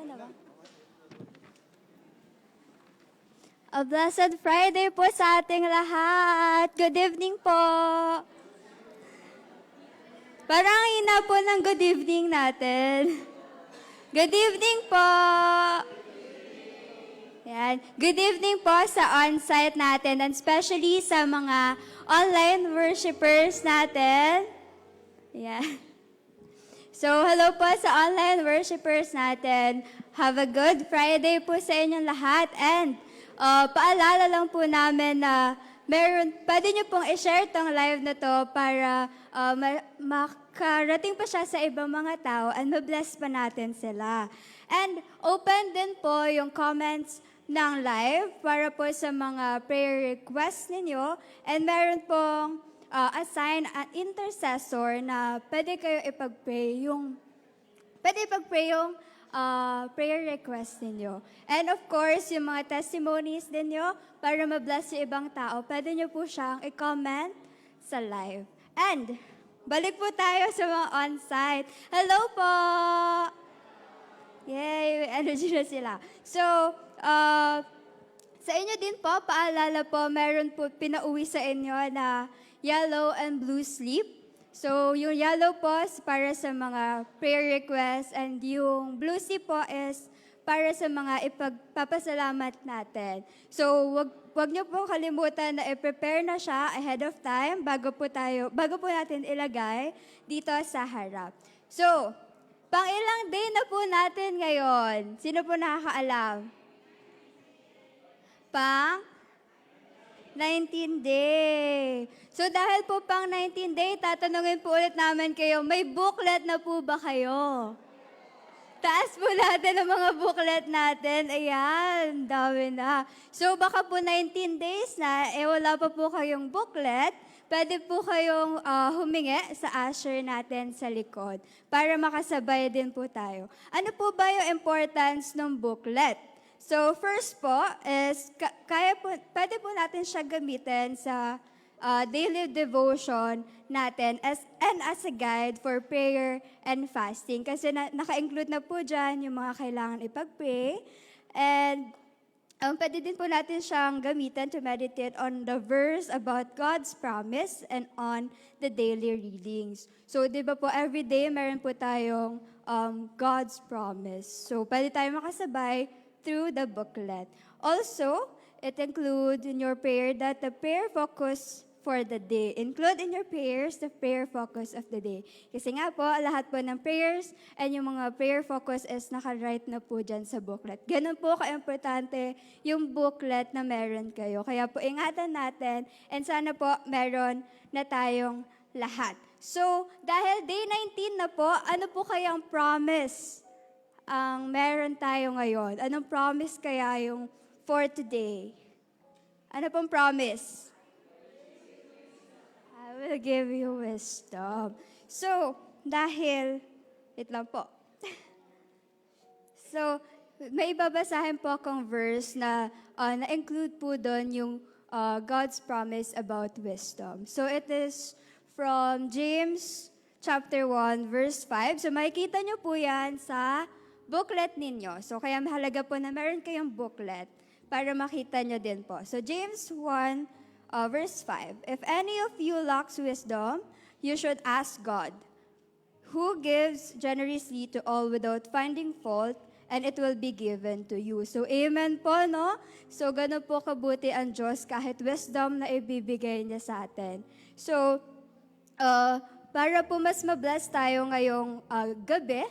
na ba? A blessed Friday po sa ating lahat. Good evening po. Parang hina po ng good evening natin. Good evening po. Yan. Good evening po sa on-site natin and especially sa mga online worshipers natin. Yan. So, hello po sa online worshipers natin. Have a good Friday po sa inyong lahat. And paalala lang po namin na pwede nyo pong i-share tong live na to para makarating pa siya sa ibang mga tao and mabless pa natin sila. And open din po yung comments ng live para po sa mga prayer requests ninyo. And meron pong assign an intercessor na pwede kayo ipag-pray yung prayer request ninyo. And of course, yung mga testimonies ninyo para mabless yung ibang tao, pwede nyo po siyang i-comment sa live. And balik po tayo sa mga on-site. Hello po! Yay! May energy na sila. So, sa inyo din po, paalala po, meron po pinauwi sa inyo na yellow and blue slip. So, yung yellow po is para sa mga prayer requests and yung blue slip po is para sa mga ipagpapasalamat natin. So, wag niyo po kalimutan na i-prepare na siya ahead of time bago po natin ilagay dito sa harap. So, pang ilang day na po natin ngayon? Sino po nakakaalam? Pang 19 day. So dahil po pang 19 day, tatanungin po ulit namin kayo, may booklet na po ba kayo? Taas po natin ang mga booklet natin. Ayan, dami na. So baka po 19 days na, wala pa po kayong booklet, pwede po kayong humingi sa usher natin sa likod para makasabay din po tayo. Ano po ba yung importance ng booklet? So first po is, pwede po natin siya gamitin sa daily devotion natin as a guide for prayer and fasting. Kasi naka-include na po dyan yung mga kailangan ipag-pray. And pwede din po natin siyang gamitin to meditate on the verse about God's promise and on the daily readings. So, di ba po, every day meron po tayong God's promise. So, pwede tayo makasabay through the booklet. Also, it includes in your prayer that the prayer focus for the day. Include in your prayers the prayer focus of the day. Kasi nga po, lahat po ng prayers and yung mga prayer focus is naka-write na po dyan sa booklet. Ganun po ka-importante yung booklet na meron kayo. Kaya po ingatan natin and sana po meron na tayong lahat. So, dahil day 19 na po, ano po kayang promise ang meron tayo ngayon? Anong promise kaya yung for today? Ano pong promise? I will give you wisdom. So, dahil, wait lang po. So, may ibabasahin po akong verse na na-include po doon yung God's promise about wisdom. So, it is from James chapter 1, verse 5. So, makikita nyo po yan sa booklet ninyo. So, kaya mahalaga po na meron kayong booklet para makita nyo din po. So, James 1, verse 5. If any of you lacks wisdom, you should ask God, who gives generously to all without finding fault, and it will be given to you. So, amen po, no? So, ganun po kabuti ang Diyos kahit wisdom na ibibigay niya sa atin. So, para po mas mabless tayo ngayong gabi,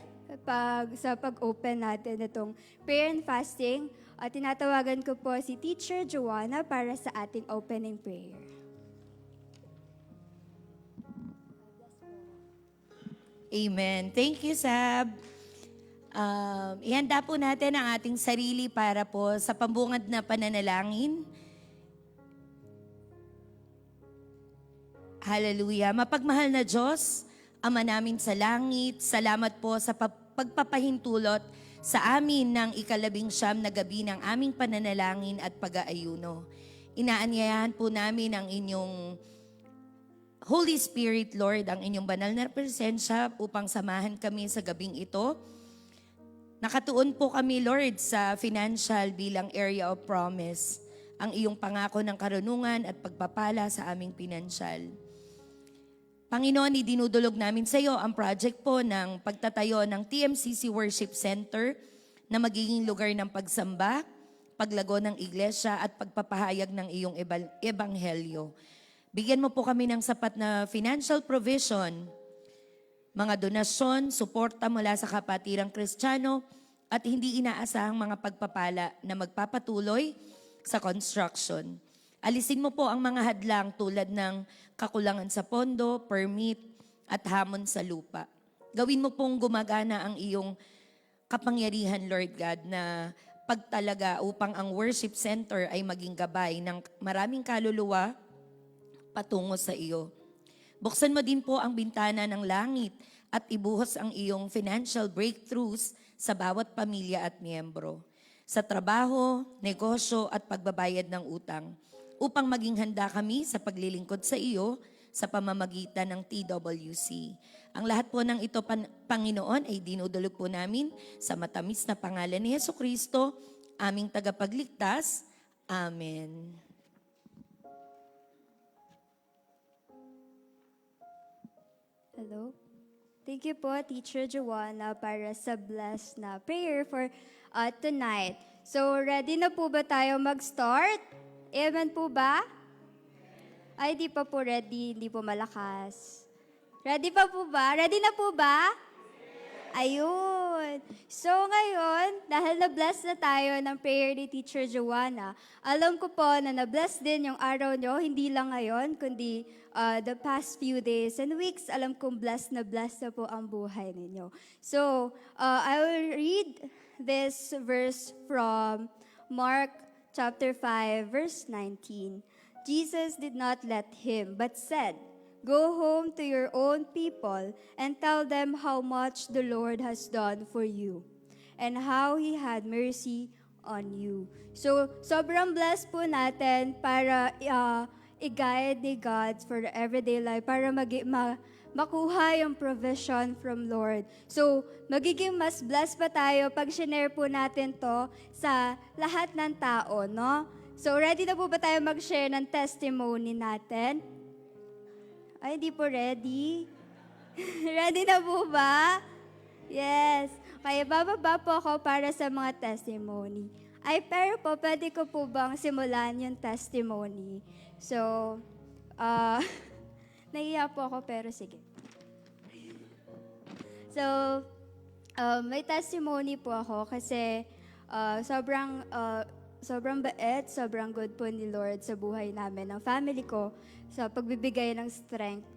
sa pag-open natin itong prayer and fasting, tinatawagan ko po si Teacher Joanna para sa ating opening prayer. Amen. Thank you, Sab. Ihanda po natin ang ating sarili para po sa pambungad na pananalangin. Hallelujah. Mapagmahal na Diyos, Ama namin sa langit, salamat po sa pagpapahintulot sa amin ng 19 na gabi ng aming pananalangin at pag-aayuno. Inaanyayahan po namin ang inyong Holy Spirit, Lord, ang inyong banal na presensya upang samahan kami sa gabing ito Nakatuon po kami, Lord, sa financial bilang area of promise. Ang iyong pangako ng karunungan at pagpapala sa aming pinansyal. Panginoon, idinudulog namin sa iyo ang project po ng pagtatayo ng TMCC Worship Center na magiging lugar ng pagsamba, paglago ng iglesia at pagpapahayag ng iyong ebanghelyo. Bigyan mo po kami ng sapat na financial provision, mga donasyon, suporta mula sa kapatirang Kristiyano at hindi inaasahang mga pagpapala na magpapatuloy sa construction. Alisin mo po ang mga hadlang tulad ng kakulangan sa pondo, permit at hamon sa lupa. Gawin mo pong gumagana ang iyong kapangyarihan, Lord God, na pagtalaga upang ang worship center ay maging gabay ng maraming kaluluwa patungo sa iyo. Buksan mo din po ang bintana ng langit at ibuhos ang iyong financial breakthroughs sa bawat pamilya at miyembro. Sa trabaho, negosyo at pagbabayad ng utang upang maging handa kami sa paglilingkod sa iyo sa pamamagitan ng TWC. Ang lahat po ng ito, Panginoon, ay dinudulog po namin sa matamis na pangalan ni Jesucristo, aming tagapagligtas. Amen. Hello? Thank you po, Teacher Joanna, para sa blessed na prayer for tonight. So, ready na po ba tayo mag-start? Amen po ba? Ay, di pa po ready, hindi po malakas. Ready pa po ba? Ready na po ba? Ayun. So ngayon, dahil na-bless na tayo ng prayer ni Teacher Joanna, alam ko po na na-bless din yung araw nyo, hindi lang ngayon, kundi the past few days and weeks, alam kong blessed na po ang buhay ninyo. So, I will read this verse from Mark chapter 5, verse 19. Jesus did not let him, but said, "Go home to your own people and tell them how much the Lord has done for you and how He had mercy on you." So, sobrang blessed po natin para i-guide ni God for the everyday life, para makuha yung provision from Lord. So, magiging mas blessed pa tayo pag share po natin to sa lahat ng tao, no? So, ready na po ba tayo mag-share ng testimony natin? Ay, hindi po ready. Ready na po ba? Yes. Kaya bababa po ako para sa mga testimony. Ay, pero po, pwede ko po bang simulan yung testimony? So, nahiya po ako, pero sige. So, may testimony po ako kasi sobrang bait, sobrang good po ni Lord sa buhay namin, ng family ko, sa pagbibigay ng strength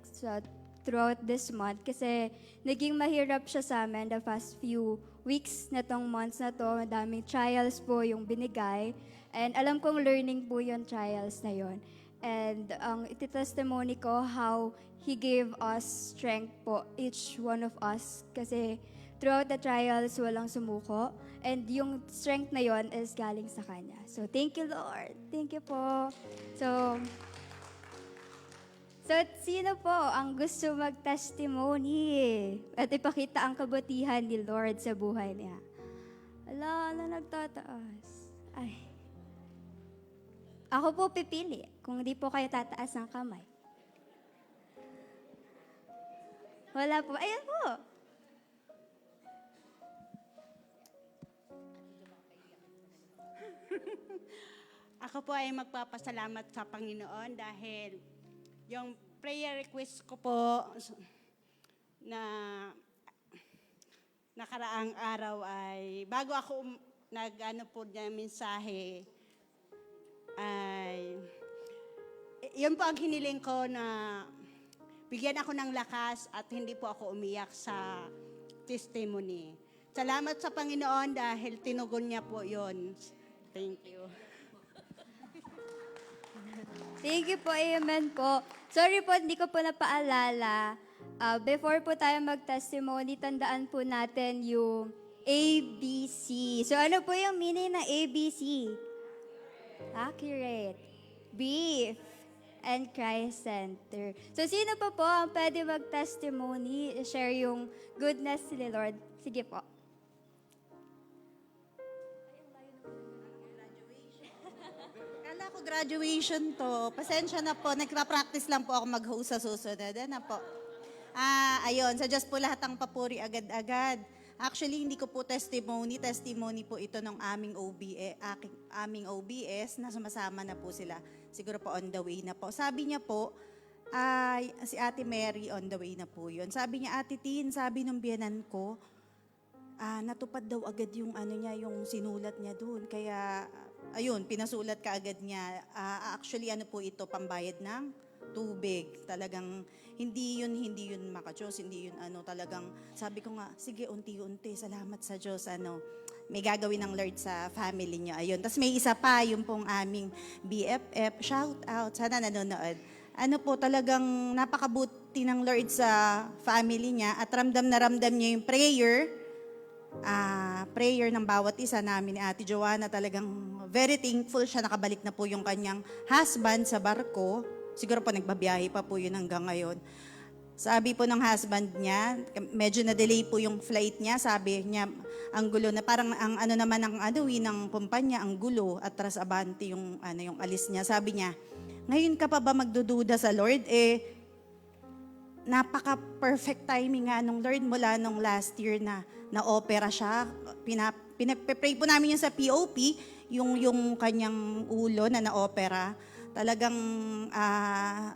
throughout this month. Kasi naging mahirap siya sa amin the past few weeks na tong months na to. Madaming trials po yung binigay. And alam kong learning po yung trials na yon. And ang iti-testimony ko how He gave us strength po, each one of us. Kasi throughout the trials, walang sumuko. And yung strength na yon is galing sa Kanya. So, thank you, Lord. Thank you po. So, sino po ang gusto mag-testimony at ipakita ang kabutihan ni Lord sa buhay niya? Ala, nagtataas. Ay. Ako po pipili kung di po kayo tataas ng kamay. Wala po. Ayan po. Ako po ay magpapasalamat sa Panginoon dahil yung prayer request ko po na nakaraang araw ay bago ako nag-ano po na mensahe ay yun po ang hiniling ko na bigyan ako ng lakas at hindi po ako umiyak sa testimony. Salamat sa Panginoon dahil tinugon niya po yun. Thank you. Thank you po, amen po. Sorry po, hindi ko po napaalala. Before po tayo mag-testimony, tandaan po natin yung ABC. So ano po yung meaning ng ABC? Accurate, brief, and Christ-centered. So sino pa po ang pwede mag-testimony, share yung goodness ni Lord? Sige po. graduation to. Pasensya na po, nagpa-practice lang po ako mag-host sa susunod. Ano po? Ayun, sa Diyos po lahat ang papuri agad-agad. Actually, hindi ko po testimony po ito ng aming OBS na sumasama na po sila. Siguro po on the way na po. Sabi niya po, si Ate Mary on the way na po yun. Sabi niya, Ate Tin, sabi ng biyanan ko, natupad daw agad yung yung sinulat niya doon. Kaya, ayun, pinasulat ka agad niya. Actually, po ito, pambayad ng tubig. Talagang, hindi yun makajos, hindi yun talagang, sabi ko nga, sige, unti-unti, salamat sa Diyos, may gagawin ng Lord sa family niyo. Ayun. Tapos may isa pa, yung pong aming BFF, shout out, sana nanonood. Talagang napakabuti ng Lord sa family niya at ramdam na ramdam niya yung prayer ng bawat isa namin ni Ate Joanna. Talagang very thankful siya, nakabalik na po yung kanyang husband sa barko. Siguro po nagbabiyahe pa po yun hanggang ngayon. Sabi po ng husband niya, medyo na-delay po yung flight niya. Sabi niya, ang gulo na parang ang ng kumpanya, ang gulo at tras abante yung alis niya. Sabi niya, ngayon ka pa ba magdududa sa Lord? Napaka-perfect timing nga nung Lord mula nung last year na opera siya. Pinag-pray po namin yun sa POP, yung kanyang ulo na na-opera. Talagang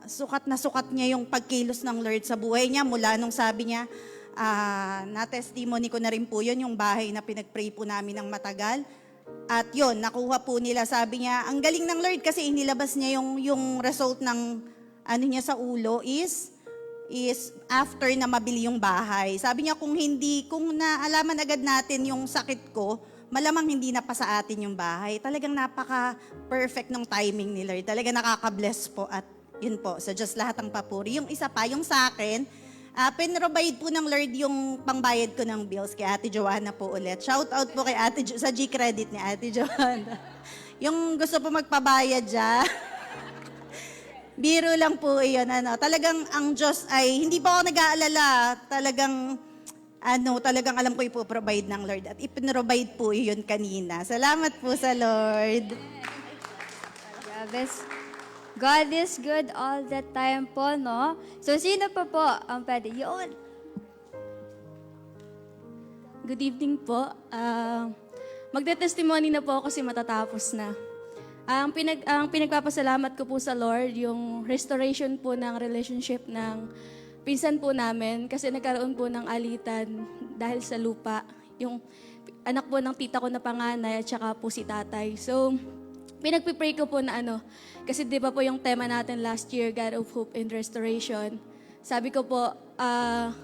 sukat na sukat niya yung pagkilos ng Lord sa buhay niya mula nung sabi niya, na-testimony ko na rin po yun, yung bahay na pinag-pray po namin ng matagal. At yun, nakuha po nila. Sabi niya, ang galing ng Lord kasi inilabas niya yung result ng niya sa ulo is after na mabili yung bahay. Sabi niya, kung naalaman agad natin yung sakit ko, malamang hindi na pa sa atin yung bahay. Talagang napaka-perfect ng timing ni Lord. Talagang nakaka-bless po at yun po, sa Diyos lahat ang papuri. Yung isa pa, yung sa akin, pinrovide po ng Lord yung pangbayad ko ng bills kay Ate Joanna po ulit. Shout out po kay sa G-Credit ni Ate Joanna. Yung gusto po magpabayad dyan. Biro lang po iyon. Talagang ang Diyos ay, hindi pa ako nag-aalala. Talagang alam ko ipoprovide ng Lord at ipinrovide po iyon kanina. Salamat po sa Lord. God is good all the time po, no? So, sino pa po ang pwede? Yun. Good evening po. Magte-testimony na po ako kasi matatapos na. Ang pinagpapasalamat ko po sa Lord, yung restoration po ng relationship ng pinsan po namin kasi nagkaroon po ng alitan dahil sa lupa. Yung anak po ng tita ko na panganay at saka po si tatay. So, pinagpipray ko po na kasi di ba po yung tema natin last year, God of Hope and Restoration. Sabi ko po,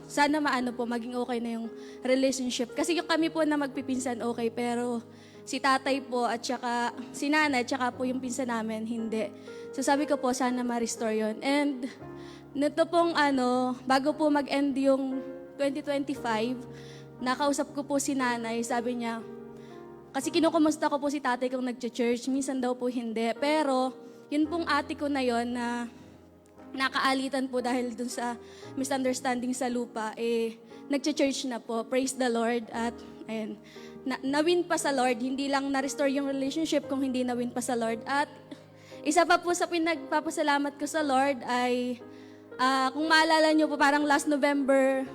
sana maging okay na yung relationship. Kasi yung kami po na magpipinsan okay, pero si tatay po at saka si nanay at saka po yung pinsan namin, hindi. So sabi ko po, sana ma-restore yun. And nito pong bago po mag-end yung 2025, nakausap ko po si nanay, sabi niya, kasi kinukumusta ko po si tatay kung nag-church, minsan daw po hindi. Pero yun pong ate ko na yon na nakaalitan po dahil dun sa misunderstanding sa lupa, nag-church na po. Praise the Lord. At ayun, na-win pa sa Lord. Hindi lang na-restore yung relationship kung hindi na-win pa sa Lord. At isa pa po sa pinagpapasalamat ko sa Lord ay, kung maalala nyo po, parang last November,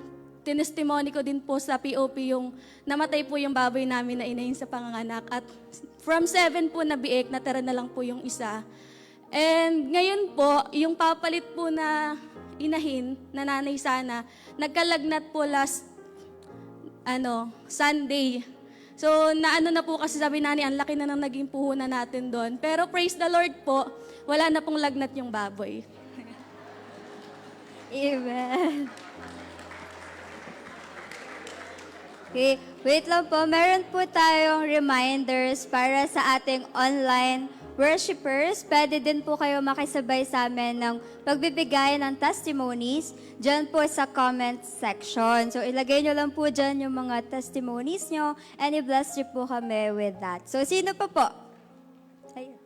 tinestimony ko din po sa POP yung namatay po yung baboy namin na inahin sa panganganak. At from 7 po na biik, natira na lang po yung isa. And ngayon po, yung papalit po na inahin, na nanay sana, nagkalagnat po last Sunday. So, na po kasi sabi nanay, ang laki na nang naging puhunan natin doon. Pero praise the Lord po, wala na pong lagnat yung baboy. Amen. Okay, wait lang po. Meron po tayong reminders para sa ating online worshipers. Pwede din po kayo makisabay sa amin ng pagbibigay ng testimonies dyan po sa comment section. So, ilagay nyo lang po dyan yung mga testimonies nyo and i-bless nyo po kami with that. So, sino pa po? Ayun.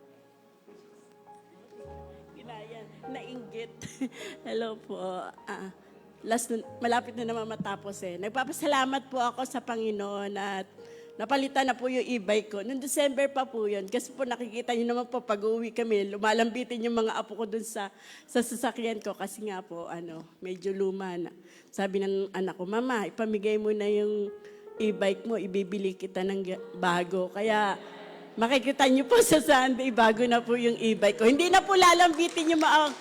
Nainggit. Hello po. Malapit na naman matapos eh. Nagpapasalamat po ako sa Panginoon at napalitan na po yung e-bike ko. Noong December pa po yun. Kasi po nakikita niyo naman po pag uwi kami, lumalambitin yung mga apo ko dun sa sasakyan ko. Kasi nga po, medyo luma na. Sabi ng anak ko, Mama, ipamigay mo na yung e-bike mo, ibibili kita ng bago. Kaya makikita niyo po sa Sunday, bago na po yung e-bike ko. Hindi na po lalambitin yung mga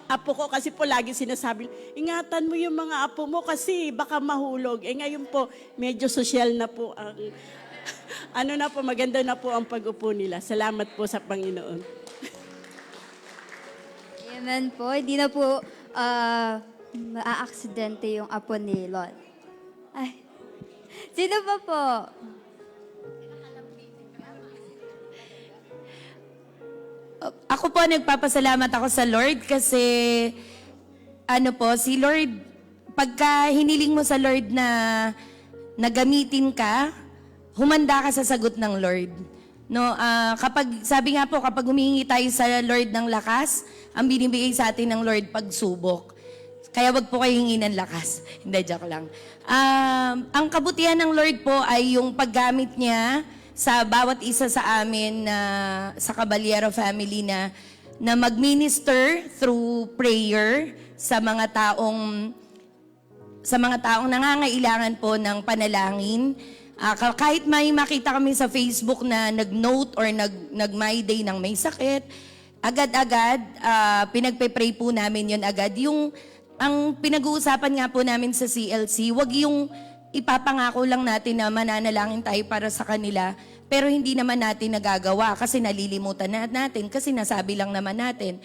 apo ko kasi po lagi sinasabi, ingatan mo yung mga apo mo kasi baka mahulog. Ngayon po, medyo social na po ang, na po, maganda na po ang pag-upo nila. Salamat po sa Panginoon. Amen po. Hindi na po maaaksidente yung apo ni Lord. Ay. Sino pa po? Ako po, nagpapasalamat ako sa Lord kasi, si Lord, pagka hiniling mo sa Lord na gamitin ka, humanda ka sa sagot ng Lord. No, sabi nga po, kapag humingi tayo sa Lord ng lakas, ang binibigay sa atin ng Lord pagsubok. Kaya wag po kayo hingi ng lakas. Hindi, joke lang. Ang kabutihan ng Lord po ay yung paggamit niya sa bawat isa sa amin sa Caballero family na mag-minister through prayer sa mga taong nangangailangan po ng panalangin. Kahit may makita kami sa Facebook na nag-note or nag-my day ng may sakit, agad-agad pinagpe-pray po namin yun agad. Ang pinag-uusapan nga po namin sa CLC, wag yung ipapangako lang natin na mananalangin tayo para sa kanila, pero hindi naman natin nagagawa kasi nalilimutan natin, kasi nasabi lang naman natin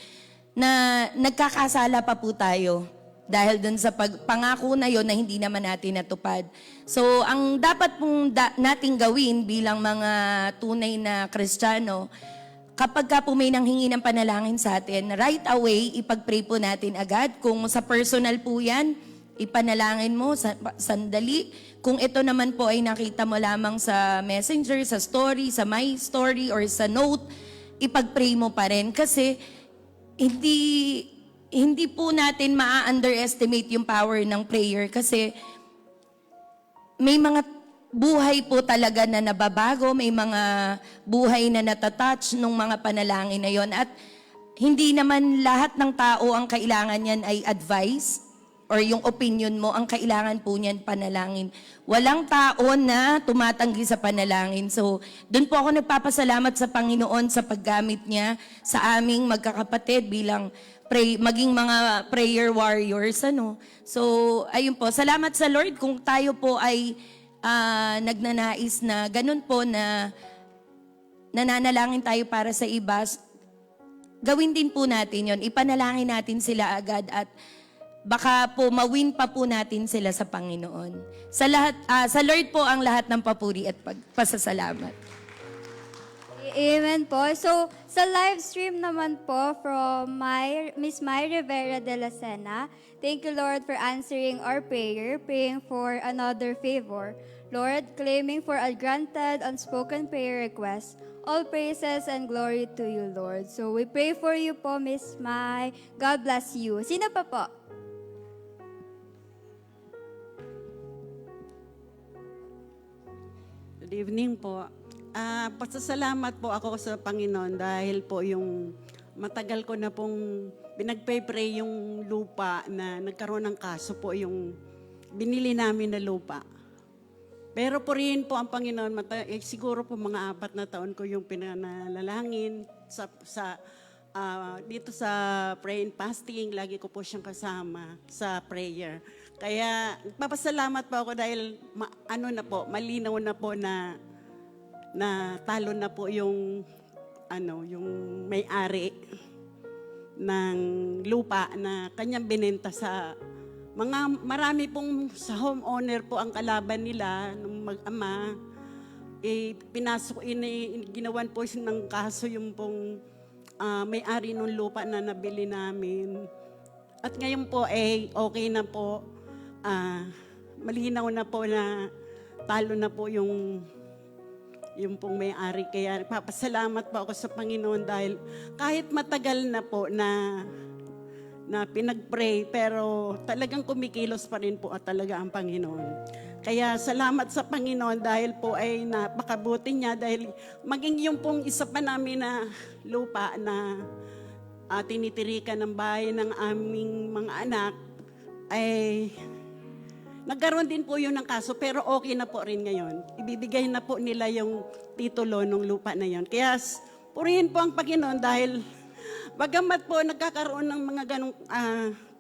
na nagkakasala pa po tayo dahil dun sa pangako na yon na hindi naman natin natupad. So, ang dapat pong nating gawin bilang mga tunay na Kristiyano, kapag ka po may nanghingi ng panalangin sa atin, right away, ipag-pray po natin agad. Kung sa personal po yan, ipanalangin mo sandali. Kung ito naman po ay nakita mo lamang sa messenger, sa story, sa my story, or sa note, ipag-pray mo pa rin. Kasi hindi po natin ma-underestimate yung power ng prayer. Kasi may mga buhay po talaga na nababago, may mga buhay na natatouch nung mga panalangin na yon. At hindi naman lahat ng tao ang kailangan niyan ay advice or yung opinion mo, ang kailangan po niyan panalangin. Walang tao na tumatanggi sa panalangin. So, doon po ako nagpapasalamat sa Panginoon sa paggamit niya sa aming magkakapatid bilang maging mga prayer warriors. So, ayun po. Salamat sa Lord kung tayo po ay nagnanais na ganun po na nananalangin tayo para sa iba. Gawin din po natin yon. Ipanalangin natin sila agad at baka po mawin pa po natin sila sa Panginoon. Sa Lord po ang lahat ng papuri at pasasalamat. Amen po. So, sa live stream naman po from Miss May Rivera de la Sena, thank you, Lord, for answering our prayer, praying for another favor. Lord, claiming for a granted unspoken prayer request, all praises and glory to you, Lord. So, we pray for you po, Miss May. God bless you. Sino pa po? Good evening po. Pasasalamat po ako sa Panginoon dahil po yung matagal ko na pong pinagpe-pray yung lupa na nagkaroon ng kaso po yung binili namin na lupa. Pero purihin po ang Panginoon, siguro po mga 4 na taon ko yung pinanalalangin dito sa pray and fasting, lagi ko po siyang kasama sa prayer. Kaya papasalamat po ako dahil malinaw na po na talo na po yung may-ari ng lupa na kanyang binenta sa marami pong sa homeowner po ang kalaban nila nung mag-ama. Ginawan po ng kaso yung pong may-ari ng lupa na nabili namin. At ngayon po okay na po. Malinaw na po na talo na po yung pong may-ari. Kaya nagpapasalamat po ako sa Panginoon dahil kahit matagal na po na na pinag-pray, pero talagang kumikilos pa rin po talaga ang Panginoon. Kaya salamat sa Panginoon dahil po ay napakabuti niya, dahil maging yung pong isa pa namin na lupa na tinitirikan ng bahay ng aming mga anak, ay nagkaroon din po yun ng kaso, pero okay na po rin ngayon. Ibibigay na po nila yung titulo ng lupa na yun. Kaya purihin po ang Panginoon dahil bagamat po nagkakaroon ng mga ganong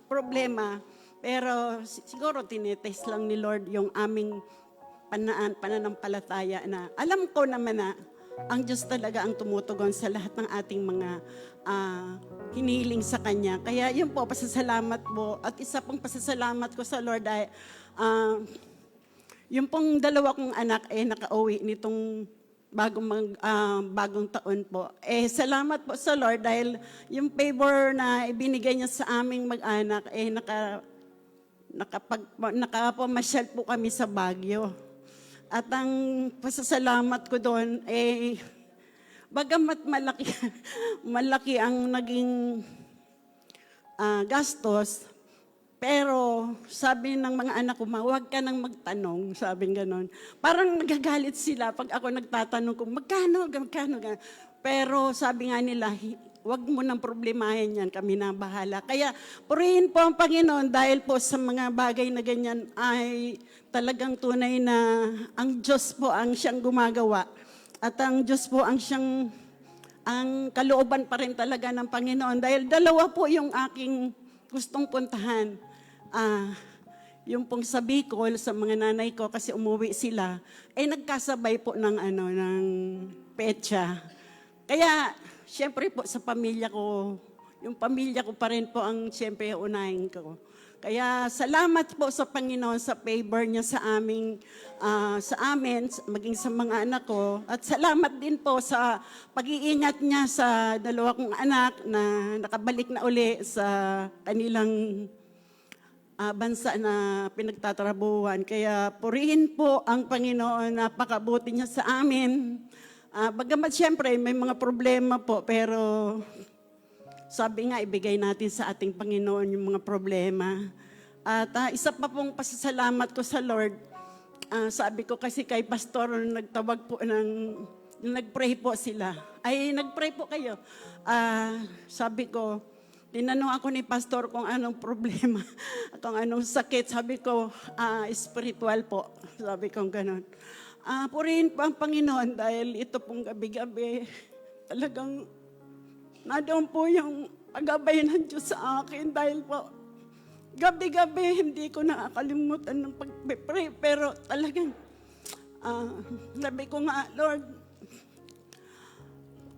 problema, pero siguro tinitest lang ni Lord yung aming pananampalataya na alam ko naman na ang Diyos talaga ang tumutugon sa lahat ng ating mga hinihiling sa Kanya. Kaya yun po, pasasalamat po. At isa pong pasasalamat ko sa Lord ay yung pong dalawa kong anak nakauwi nitong bagong taon po. Salamat po sa Lord dahil yung favor na ibinigay niya sa aming mag-anak, nakapamasyal po kami sa Baguio. At ang pasasalamat ko doon, bagamat malaki ang naging gastos, pero sabi ng mga anak ko, huwag ka nang magtanong, sabi ganon. Parang nagagalit sila pag ako nagtatanong kung magkano. Pero sabi nga nila, huwag mo nang problemahin yan, kami na bahala. Kaya purihin po ang Panginoon dahil po sa mga bagay na ganyan ay talagang tunay na ang Diyos po ang siyang gumagawa. At ang Diyos po ang siyang, ang kalooban pa rin talaga ng Panginoon. Dahil dalawa po yung aking gustong puntahan. Yung pong sa Bicol, sa mga nanay ko, kasi umuwi sila, nagkasabay po ng petsa. Kaya, syempre po sa pamilya ko, yung pamilya ko pa rin po ang syempre unahin ko. Kaya salamat po sa Panginoon sa favor niya sa amin, maging sa mga anak ko. At salamat din po sa pag-iingat niya sa dalawa kong anak na nakabalik na uli sa kanilang bansa na pinagtatrabuhan. Kaya purihin po ang Panginoon, napakabuti niya sa amin. Bagamat siyempre may mga problema po, pero sabi nga, ibigay natin sa ating Panginoon yung mga problema. At isa pa pong pasasalamat ko sa Lord, sabi ko kasi kay Pastor, nagtawag po nag-pray po sila. Nag-pray po kayo. Sabi ko, tinanong ako ni Pastor kung anong problema, kung anong sakit. Sabi ko, spiritual po. Sabi ko gano'n. Purihin po ang Panginoon dahil ito pong gabi-gabi, talagang nandoon po yung paggabay ng Diyos sa akin dahil po gabi-gabi hindi ko nakakalimutan ng pag-pray. Pero talagang sabi ko nga, Lord,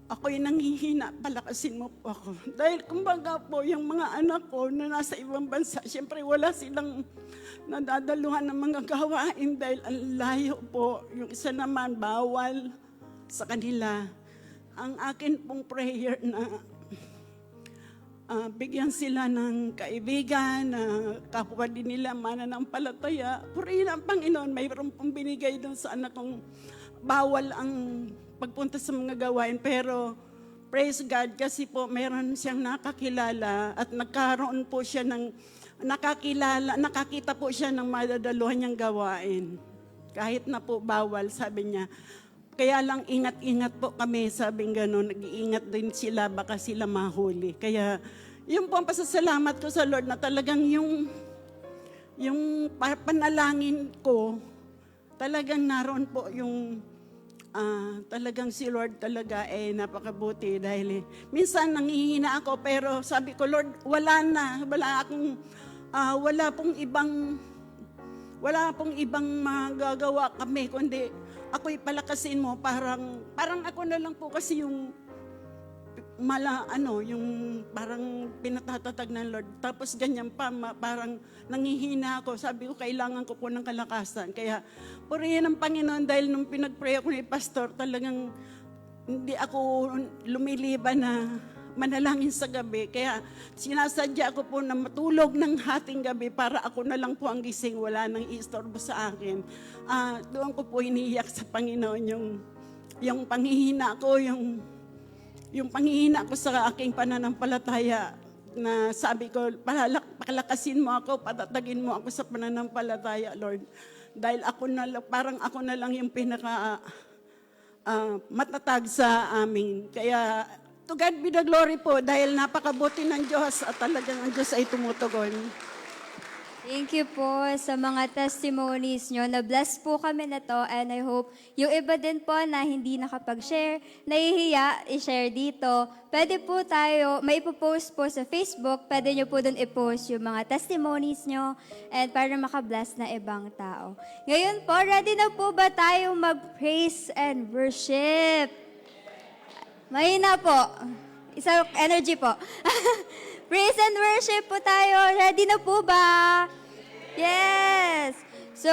ako'y nanghihina, palakasin mo po ako. Dahil kumbaga po, yung mga anak ko na nasa ibang bansa, siyempre wala silang nadadaluhan ng mga gawain dahil ang layo po. Yung isa naman, bawal sa kanila. Ang akin pong prayer na bigyan sila ng kaibigan, na kapwa din nila mananampalataya. Purihin ang Panginoon, mayroon pong binigay doon sa anak kong bawal ang pagpunta sa mga gawain, pero praise God kasi po meron siyang nakakilala at nagkaroon po siya ng nakakita po siya ng madadaluhan niyang gawain. Kahit na po bawal, sabi niya. Kaya lang ingat-ingat po kami, sabing gano'n, nag-iingat din sila, baka sila mahuli. Kaya yun po ang pasasalamat ko sa Lord na talagang yung panalangin ko, talagang naroon po yung talagang si Lord talaga napakabuti dahil minsan nanghihina ako pero sabi ko, Lord, wala pong ibang magagawa kami kundi ako'y palakasin mo. Parang ako na lang po kasi yung yung parang pinatatatag ng Lord. Tapos ganyan pa, parang nanghihina ako. Sabi ko, kailangan ko po ng kalakasan. Kaya, purihin ang Panginoon dahil nung pinag-pray ako ni Pastor, talagang hindi ako lumiliban na manalangin sa gabi. Kaya sinasadya ko po na matulog ng hating gabi para ako na lang po ang gising, wala nang istorbo sa akin. Doon ko po iniiyak sa Panginoon yung panghihina ko, yung panghihina ko sa aking pananampalataya. na sabi ko, palakasin mo ako, patatagin mo ako sa pananampalataya, Lord. Dahil parang ako na lang yung pinaka matatag sa amin. Kaya to God be the glory po dahil napakabuti ng Diyos at talagang ang Diyos ay tumutugon. Thank you po sa mga testimonies nyo. Na-bless po kami na to and I hope yung iba din po na hindi nakapag-share, nahihiya, i-share dito. Pwede po tayo, may ipopost po sa Facebook, pwede nyo po dun i-post yung mga testimonies nyo and para makabless na ibang tao. Ngayon po, ready na po ba tayo mag-praise and worship? Mahina po. Isang energy po. Praise and worship po tayo. Ready na po ba? Yes! So,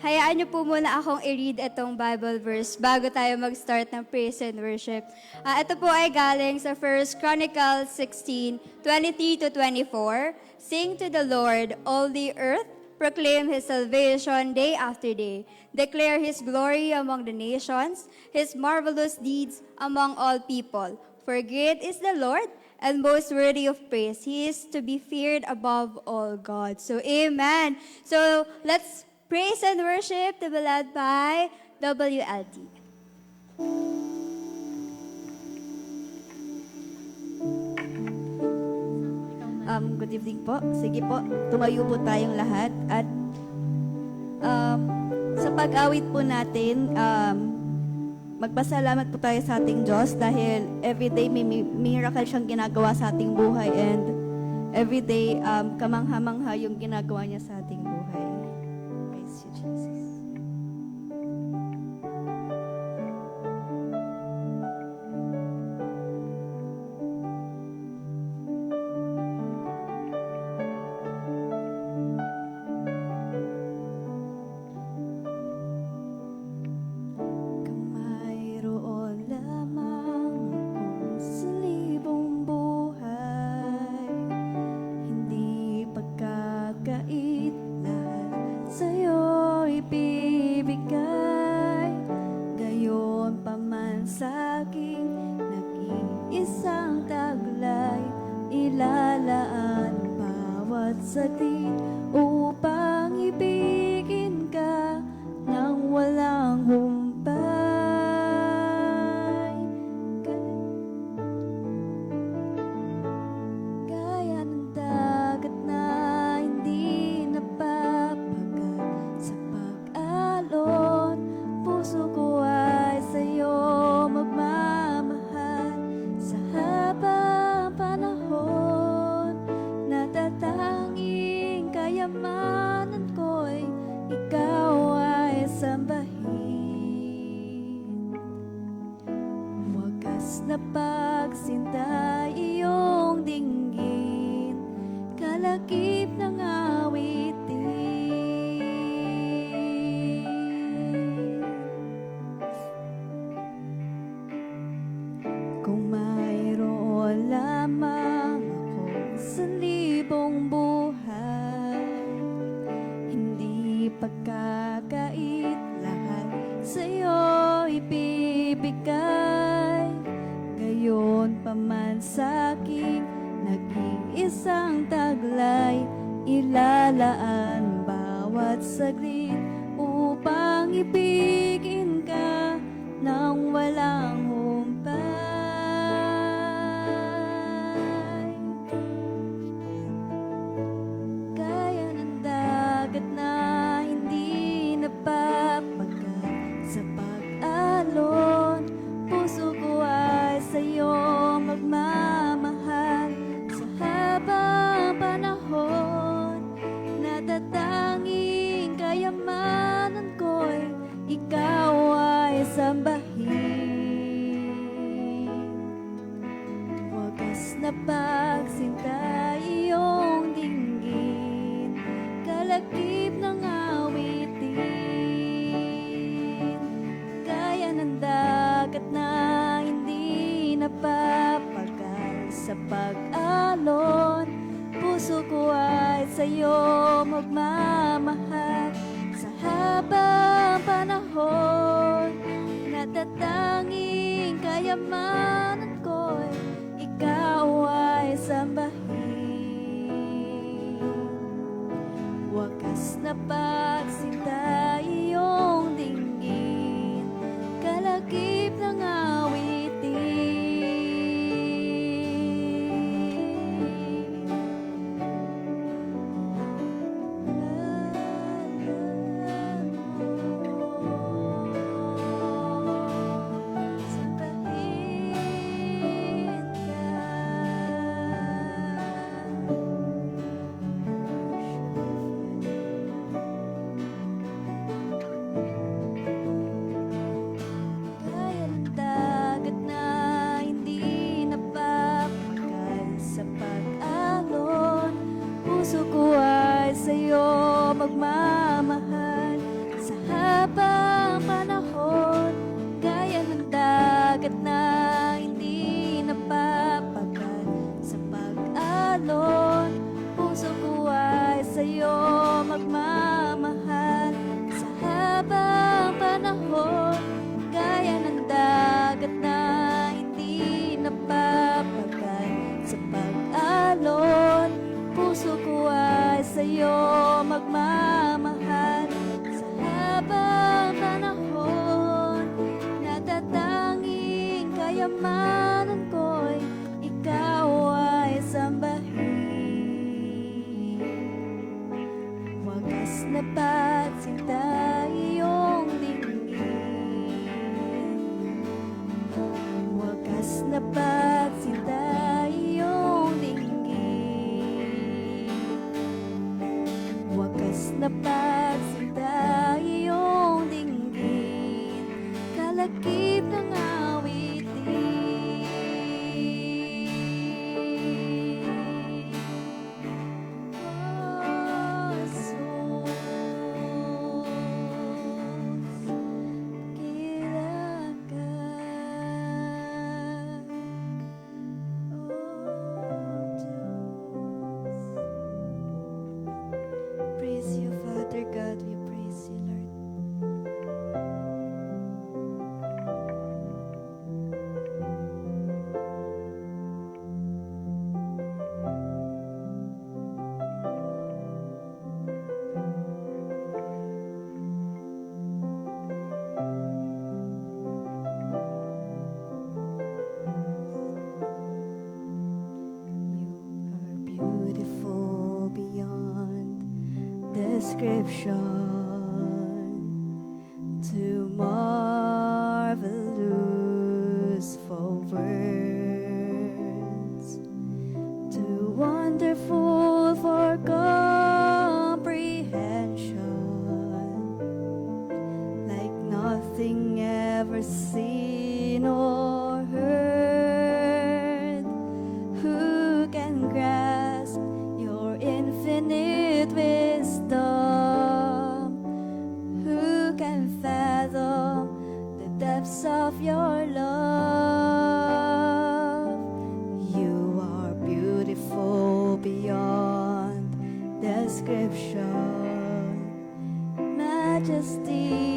hayaan niyo po muna akong i-read itong Bible verse bago tayo mag-start ng praise and worship. Ito po ay galing sa 1 Chronicles 16:23-24. Sing to the Lord, all the earth, proclaim His salvation day after day. Declare His glory among the nations, His marvelous deeds among all people. For great is the Lord, and most worthy of praise. He is to be feared above all gods. So, amen. So, let's praise and worship to be led by WLT. Good evening po. Sige po, tumayo po tayong lahat. At sa pag-awit po natin, magpasalamat po tayo sa ating Diyos dahil everyday may miracle siyang ginagawa sa ating buhay and everyday kamangha-mangha yung ginagawa niya sa ating buhay. Praise you, Jesus. saglit upang ibigin ka nang walang humpay. Gaya ng dagat na hindi napapagal sa pag-alon, puso ko ay sa'yo magmamahal sa habang panahon. Natatanging kayamanan ko'y ikaw ay sambahin. Wagas na pagsinta iyong dinggin, kalakip ng awitin. Kung mayroon lamang akong sanlibong buhay, hindi pagkakait lahat sa'yo ibibigay. Gayon pa man sa'king nag-iisang taglay, ilalaan bawat saglit upang ibigin ka nang walang humpay. Gaya ng dagat na hindi napapagal sa pag-alon, puso ko ay sa'yo magmamahal sa habang panahon. Natatanging kayamanan ko'y ikaw ay sambahin. Wagas na pagsinta iyong dinggin, kalakip ng awitin. Gaya ng dagat na hindi napapagal sa pag-alon, puso ko ay sa'yo magmamahal sa habang panahon. Natatanging kayamanan ko'y ikaw ay sambahin. Wakas na pagsinta iyong dinggin, kalagip ng awitin. Sambahin Gaya ng dagat na hindi napapakal sa pag-alon, puso ko ay sa'yo magmamahal sa habang panahon. Gaya ng dagat na hindi napapakal sa pag-alon, puso ko ay sa'yo magmamahal sa habang panahon. Gaya ng dagat na hindi napapagal sa pag-alon, puso ko ay sa'yo magmamahal sa habang panahon. Natatanging kayamanan ko'y ikaw ay sambahin. Wagas na pagsinta iyong dinggin, wagas na pagsinta iyong dinggin, wagas na pagsinta iyong dinggin, kalagip ng awitin. Praise you, Father God, we praise you, Lord. You are beautiful beyond description, too marvelous for words, too wonderful for comprehension, like nothing ever seen or heard. Who can grasp your infinite wisdom? Who can fathom the depths of your love? You are beautiful beyond description, majesty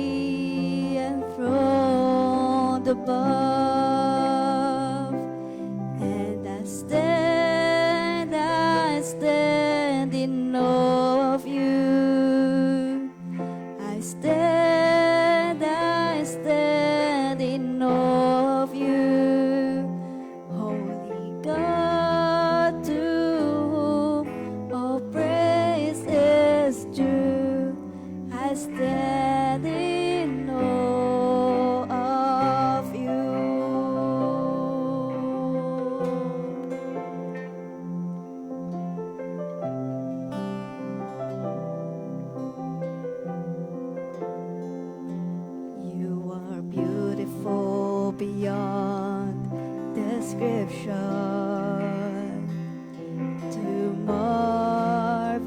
enthroned above. And I stand in awe of you. I stand in awe of you. Holy God, to whom all praise is due. I stand in awe of you. You are beautiful beyond description, too marvelous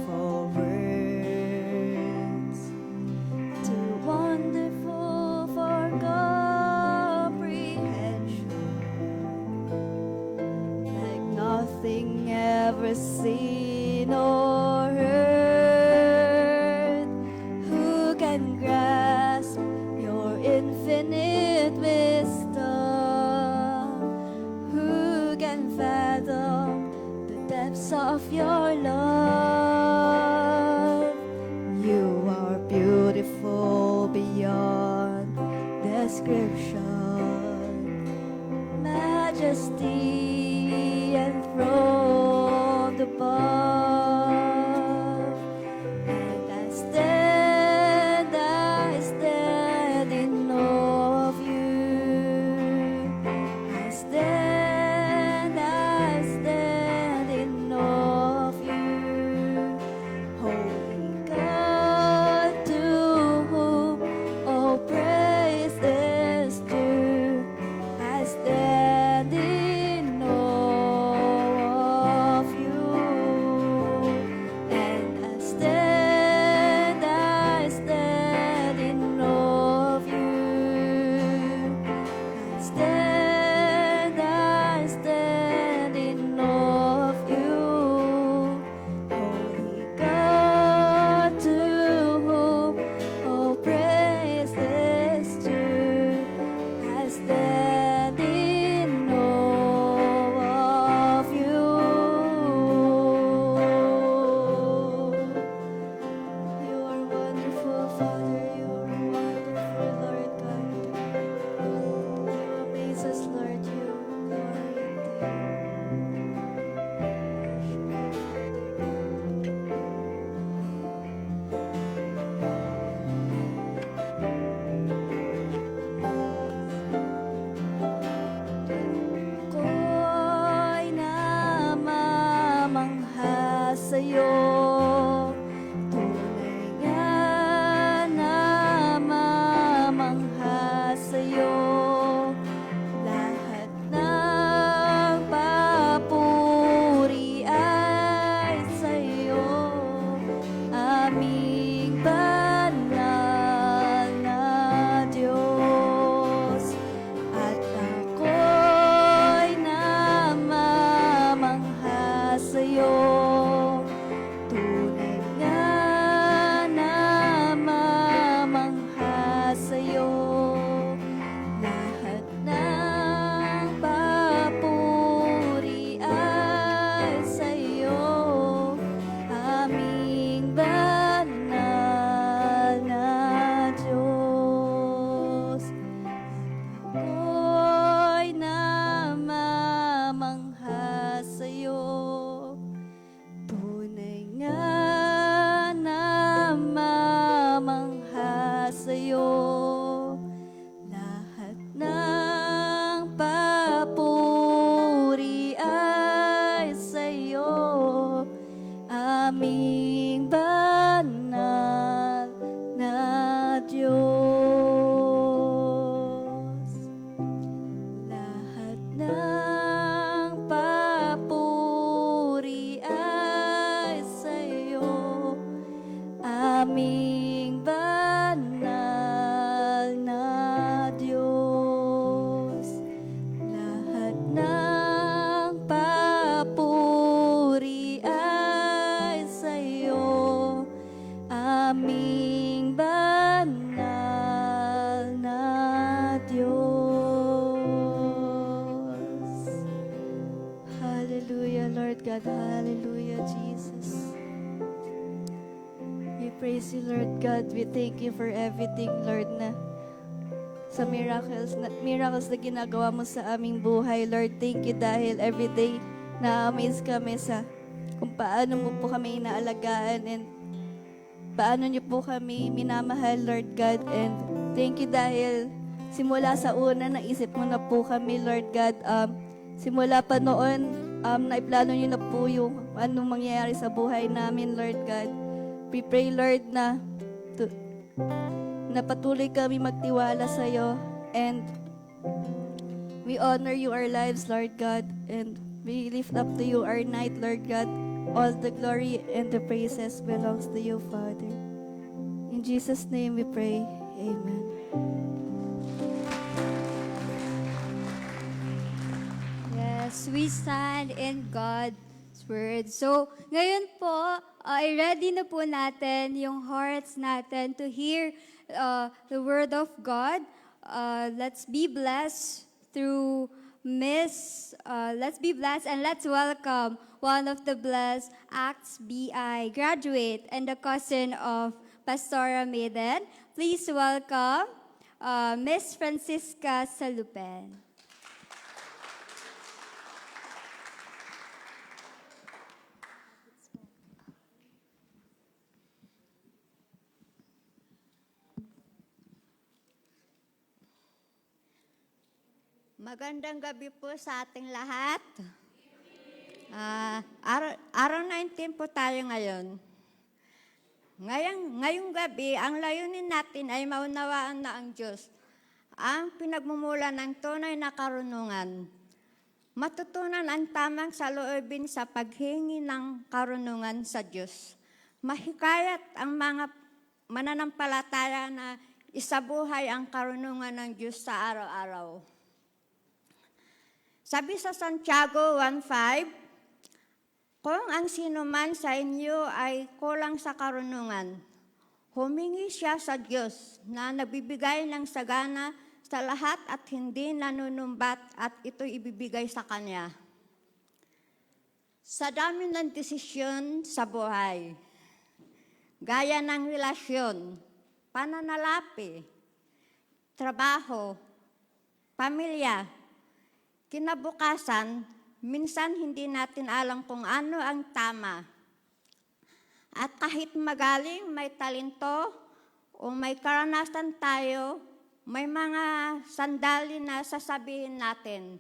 for words, too wonderful for comprehension, like nothing ever seen or heard. Who can grasp your infinite wisdom? depths of your love. You are beautiful beyond description. Majesty enthroned above. And I stand in awe of you. I stand in awe of you. Holy God, to whom all praise is due. I stand in awe of you. And I stand in awe of you. I stand in awe of you. Holy God, to whom all praise is due. I stand in awe of you. You are wonderful, Father. You are wonderful, Lord God. You amaze us, Lord. You glory to Ko'y namamangha sa'yo. Tunay nga namamangha sa'yo. Lahat ng papuri ay sa'yo. Aming banal na Diyos. At ako'y namamangha sa'yo. Tunay nga namamangha sa'yo. Lahat ng papuri ay sa'yo. Aming banal na Diyos. Ako'y namamangha sa'yo. Tunay nga namamangha sa'yo. Lahat ng papuri ay sa'yo. Aming banal na Diyos. Lahat ng papuri ay sa'yo. Aming banal na Diyos. Lahat ng papuri ay sa'yo. Aming banal na Diyos. Hallelujah, Lord God. Hallelujah, Jesus. We praise you, Lord God. We thank you for everything, Lord, na sa miracles na ginagawa mo sa aming buhay, Lord. Thank you dahil everyday na-amaze kami sa kung paano mo po kami inaalagaan and paano niyo po kami minamahal, Lord God. And thank you dahil simula sa una naisip mo na po kami, Lord God. Simula pa noon, naiplano niyo na po yung anong mangyayari sa buhay namin, Lord God. We pray, Lord, na patuloy kami magtiwala sa iyo, and we honor you our lives, Lord God, and we lift up to you our night, Lord God. All the glory and the praises belongs to you, Father. In Jesus' name we pray. Amen. Yes, we stand in God's word. So, ngayon po, ay ready na po natin yung hearts natin to hear the word of God. Let's be blessed through let's be blessed and let's welcome one of the blessed Acts BI graduate and the cousin of Pastora Maiden. Please welcome Miss Francisca Salupen. Magandang gabi po sa ating lahat. Araw 19 po tayo ngayon. Ngayong gabi, ang layunin natin ay maunawaan na ang Diyos, ang pinagmumula ng tunay na karunungan. Matutunan ang tamang saloobin sa paghingi ng karunungan sa Diyos. Mahikayat ang mga mananampalataya na isabuhay ang karunungan ng Diyos sa araw-araw. Sabi sa Santiago 1:5, kung ang sinuman sa inyo ay kulang sa karunungan, humingi siya sa Diyos na nagbibigay ng sagana sa lahat at hindi nanunumbat at ito'y ibibigay sa Kanya. Sa dami ng desisyon sa buhay, gaya ng relasyon, pananalapi, trabaho, pamilya, kinabukasan, minsan hindi natin alam kung ano ang tama. At kahit magaling, may talento, o may karanasan tayo, may mga sandali na sasabihin natin,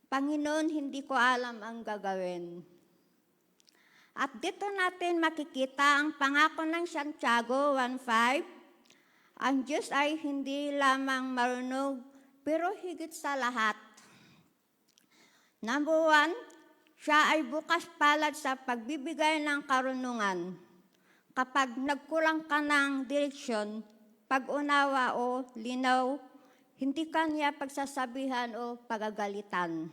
Panginoon, hindi ko alam ang gagawin. At dito natin makikita ang pangako ng Santiago 1:5, ang Diyos ay hindi lamang marunong, pero higit sa lahat. Number 1, siya ay bukas palad sa pagbibigay ng karunungan. Kapag nagkulang ka ng direksyon, pag-unawa o linaw, hindi ka niya pagsasabihan o pagagalitan.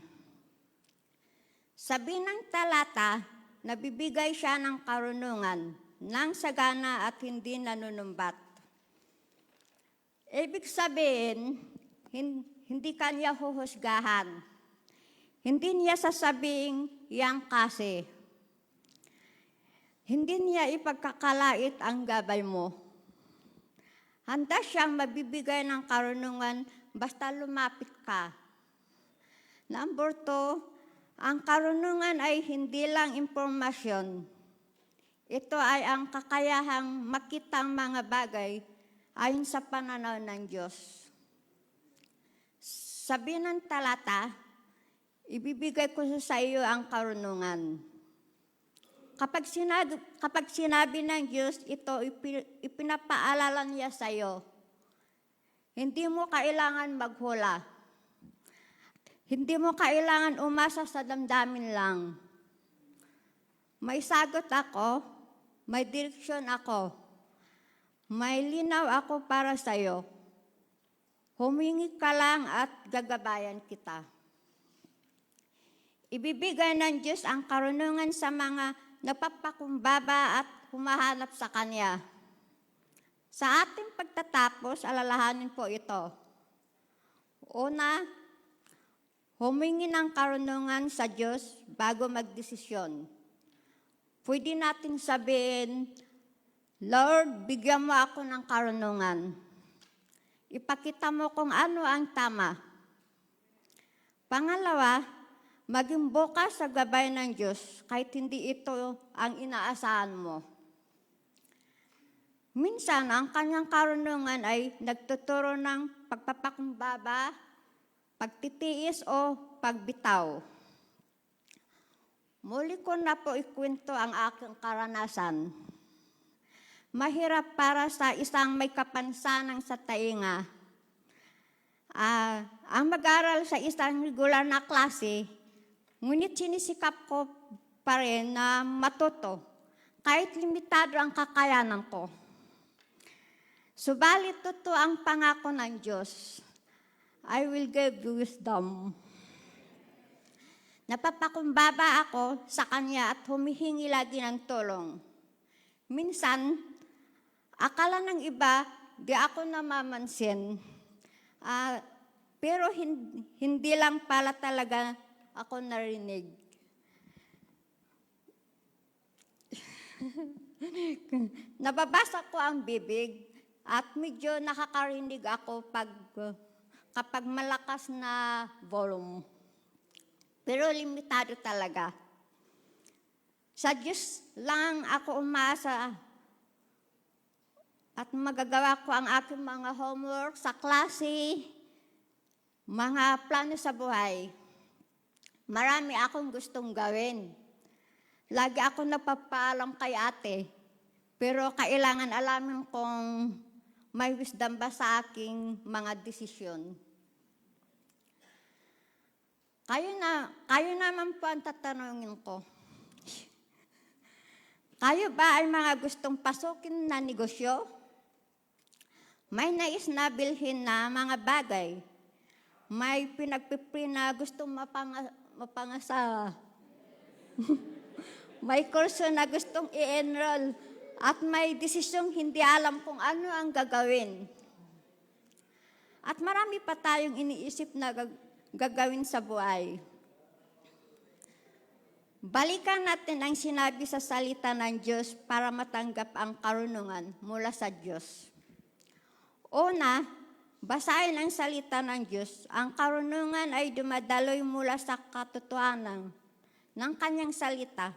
Sabi ng talata, nabibigay siya ng karunungan, ng sagana at hindi nanunumbat. Ibig sabihin, hindi ka niya huhusgahan. Hindi niya sasabing yang kasi. Hindi niya ipagkakalait ang gabay mo. Handa siyang mabibigay ng karunungan basta lumapit ka. Number 2, ang karunungan ay hindi lang impormasyon. Ito ay ang kakayahang makita ang mga bagay ayon sa pananaw ng Diyos. Sabi ng talata, ibibigay ko sa iyo ang karunungan. Kapag sinabi ng Diyos, ito ipinapaalala niya sa iyo. Hindi mo kailangan maghula. Hindi mo kailangan umasa sa damdamin lang. May sagot ako, may direksyon ako, may linaw ako para sa iyo. Humingi ka lang at gagabayan kita. Ibibigay ng Diyos ang karunungan sa mga napapakumbaba at humahanap sa Kanya. Sa ating pagtatapos, alalahanin po ito. Una, humingi ng karunungan sa Diyos bago magdesisyon. Pwede natin sabihin, Lord, bigyan mo ako ng karunungan. Ipakita mo kung ano ang tama. Pangalawa, maging bukas sa gabay ng Diyos kahit hindi ito ang inaasahan mo. Minsan, ang kanyang karunungan ay nagtuturo ng pagpapakumbaba, pagtitiis o pagbitaw. Muli ko na po ikwento ang aking karanasan. Mahirap para sa isang may kapansanan sa tainga. Ang mag-aral sa isang regular na klase, ngunit sinisikap ko pa rin na matuto, kahit limitado ang kakayanan ko. Subalit totoo ang pangako ng Diyos, I will give you wisdom. Napapakumbaba ako sa Kanya at humihingi lagi ng tulong. Minsan, akala ng iba, di ako namamansin. Pero hindi lang pala talaga ako narinig. Nababasa ko ang bibig at medyo nakakarinig ako kapag malakas na volume. Pero limitado talaga. Sa Diyos lang ako umaasa at magagawa ko ang aking mga homework sa klase, mga plano sa buhay. Marami akong gustong gawin. Lagi ako napapaalam kay ate, pero kailangan alamin kung may wisdom ba sa aking mga desisyon. Kayo naman po ang tatanungin ko. Kayo ba ay mga gustong pasukin na negosyo? May nais na bilhin na mga bagay. May pinagpipri na gustong mapangasawa. May kurso na gustong i-enroll. At may desisyong hindi alam kung ano ang gagawin. At marami pa tayong iniisip na gagawin sa buhay. Balikan natin ang sinabi sa salita ng Diyos para matanggap ang karunungan mula sa Diyos. Una, basahin ang salita ng Diyos. Ang karunungan ay dumadaloy mula sa katotohanan ng kanyang salita.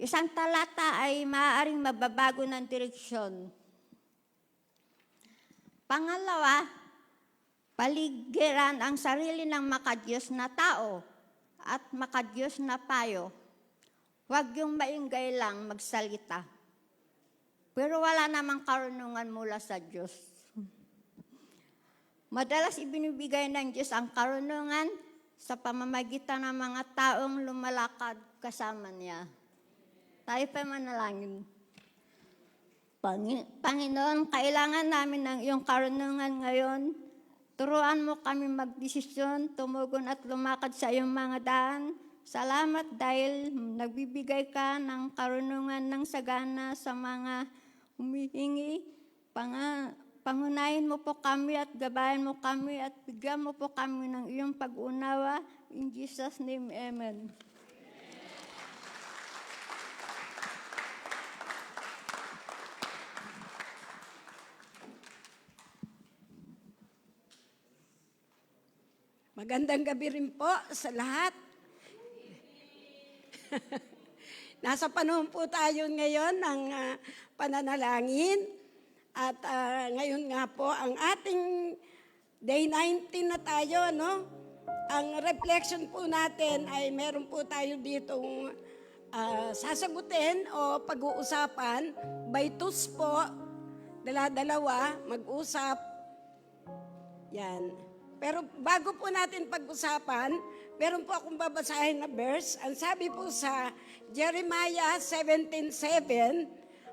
Isang talata ay maaaring mababago ng direksyon. Pangalawa, paligiran ang sarili ng makadiyos na tao at makadiyos na payo. Huwag yung maingay lang magsalita. Pero wala namang karunungan mula sa Diyos. Madalas ibinibigay ng Diyos ang karunungan sa pamamagitan ng mga taong lumalakad kasama niya. Tayo pa manalangin. Panginoon, kailangan namin ng iyong karunungan ngayon. Turuan mo kami magdesisyon, tumugon at lumakad sa iyong mga daan. Salamat dahil nagbibigay ka ng karunungan ng sagana sa mga humihingi. Pangunahin mo po kami at gabayan mo kami at bigyan mo po kami ng iyong pag-unawa. In Jesus' name, Amen. Magandang gabi rin po sa lahat. Nasa panahon po tayo ngayon ng pananalangin. At ngayon nga po, ang ating day 19 na tayo, no? Ang reflection po natin ay meron po tayo ditong sasagutin o pag-uusapan by twos po, dala-dalawa, mag-usap. Yan. Pero bago po natin pag-usapan, meron po akong babasahin na verse. Ang sabi po sa Jeremiah 17:7,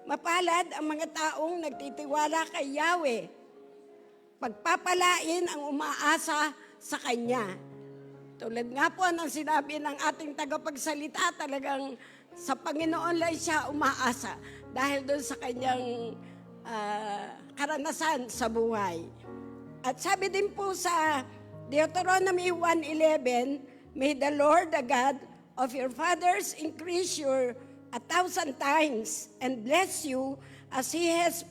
mapalad ang mga taong nagtitiwala kay Yahweh. Pagpapalain ang umaasa sa Kanya. Tulad nga po ng sinabi ng ating tagapagsalita, talagang sa Panginoon lang siya umaasa dahil doon sa Kanyang karanasan sa buhay. At sabi din po sa Deuteronomy 1:11, may the Lord, the God of your fathers, increase you 1,000 times and bless you as He has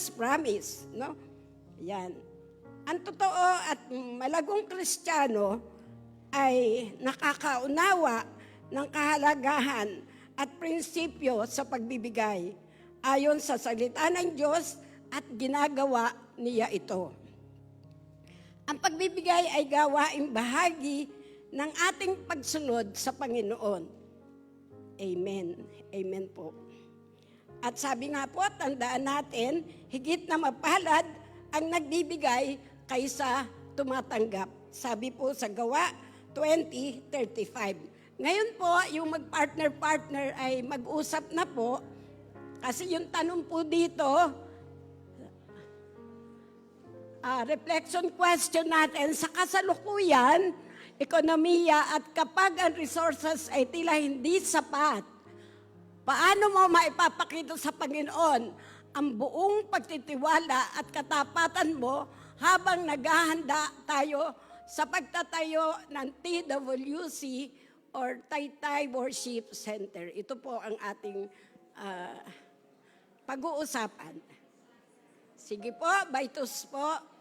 promised. No? Yan. Ang totoo at malagong Kristiyano ay nakakaunawa ng kahalagahan at prinsipyo sa pagbibigay ayon sa salita ng Diyos at ginagawa niya ito. Ang pagbibigay ay gawaing bahagi ng ating pagsunod sa Panginoon. Amen. Amen po. At sabi nga po, tandaan natin, higit na mapalad ang nagbibigay kaysa tumatanggap. Sabi po sa Gawa 20:35. Ngayon po, yung mag-partner-partner ay mag-usap na po. Kasi yung tanong po dito, reflection question natin, sa kasalukuyan, ekonomiya at kapag ang resources ay tila hindi sapat, paano mo maipapakita sa Panginoon ang buong pagtitiwala at katapatan mo habang naghahanda tayo sa pagtatayo ng TWC or Taytay Worship Center. Ito po ang ating pag-uusapan. Sige po, baitos po.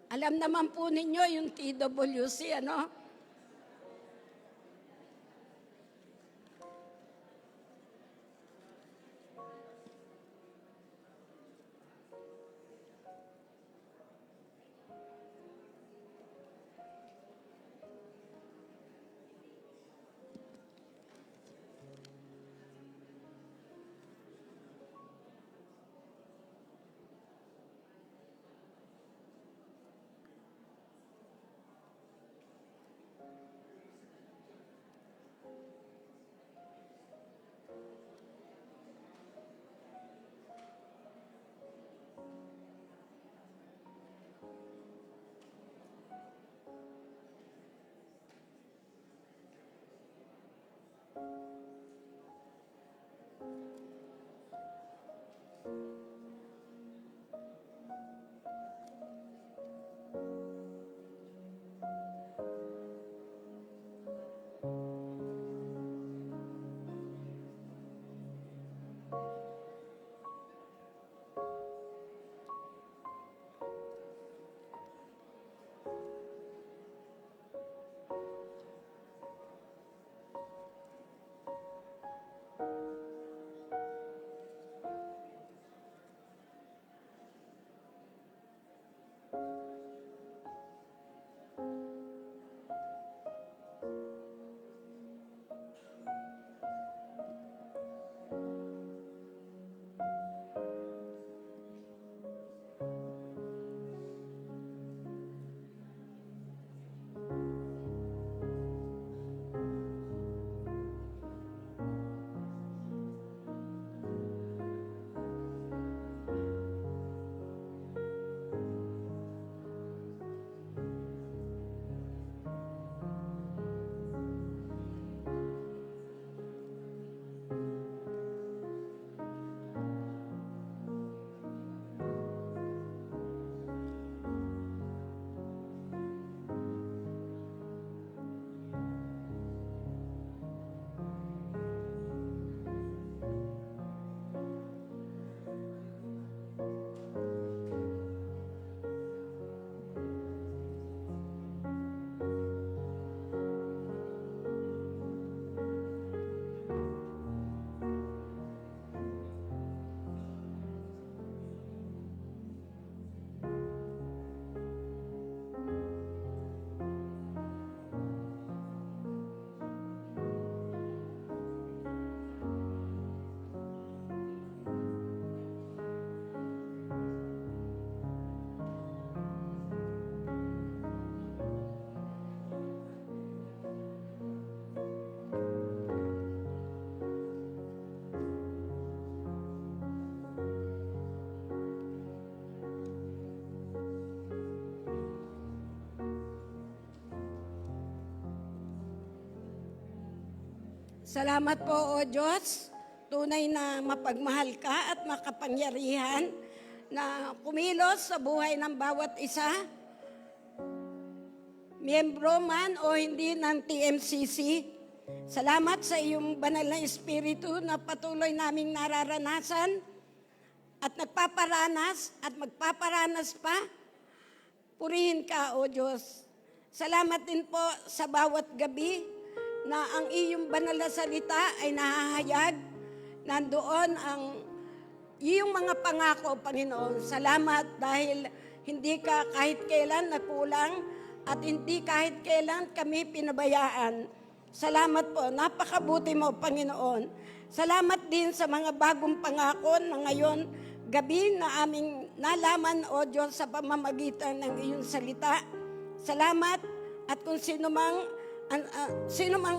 Alam naman po ninyo yung TWC, ano? Salamat po, O Diyos. Tunay na mapagmahal ka at makapangyarihan na kumilos sa buhay ng bawat isa. Miyembro man o hindi ng TMCC. Salamat sa iyong banal na espiritu na patuloy naming nararanasan at nagpaparanas at magpaparanas pa. Purihin ka, O Diyos. Salamat din po sa bawat gabi na ang iyong banal na salita ay nahahayag. Nandoon ang iyong mga pangako, Panginoon. Salamat dahil hindi ka kahit kailan nakulang at hindi kahit kailan kami pinabayaan. Salamat po, napakabuti mo, Panginoon. Salamat din sa mga bagong pangako na ngayon gabi na aming nalaman, O Diyos, sa pamamagitan ng iyong salita. Salamat at kung sino mang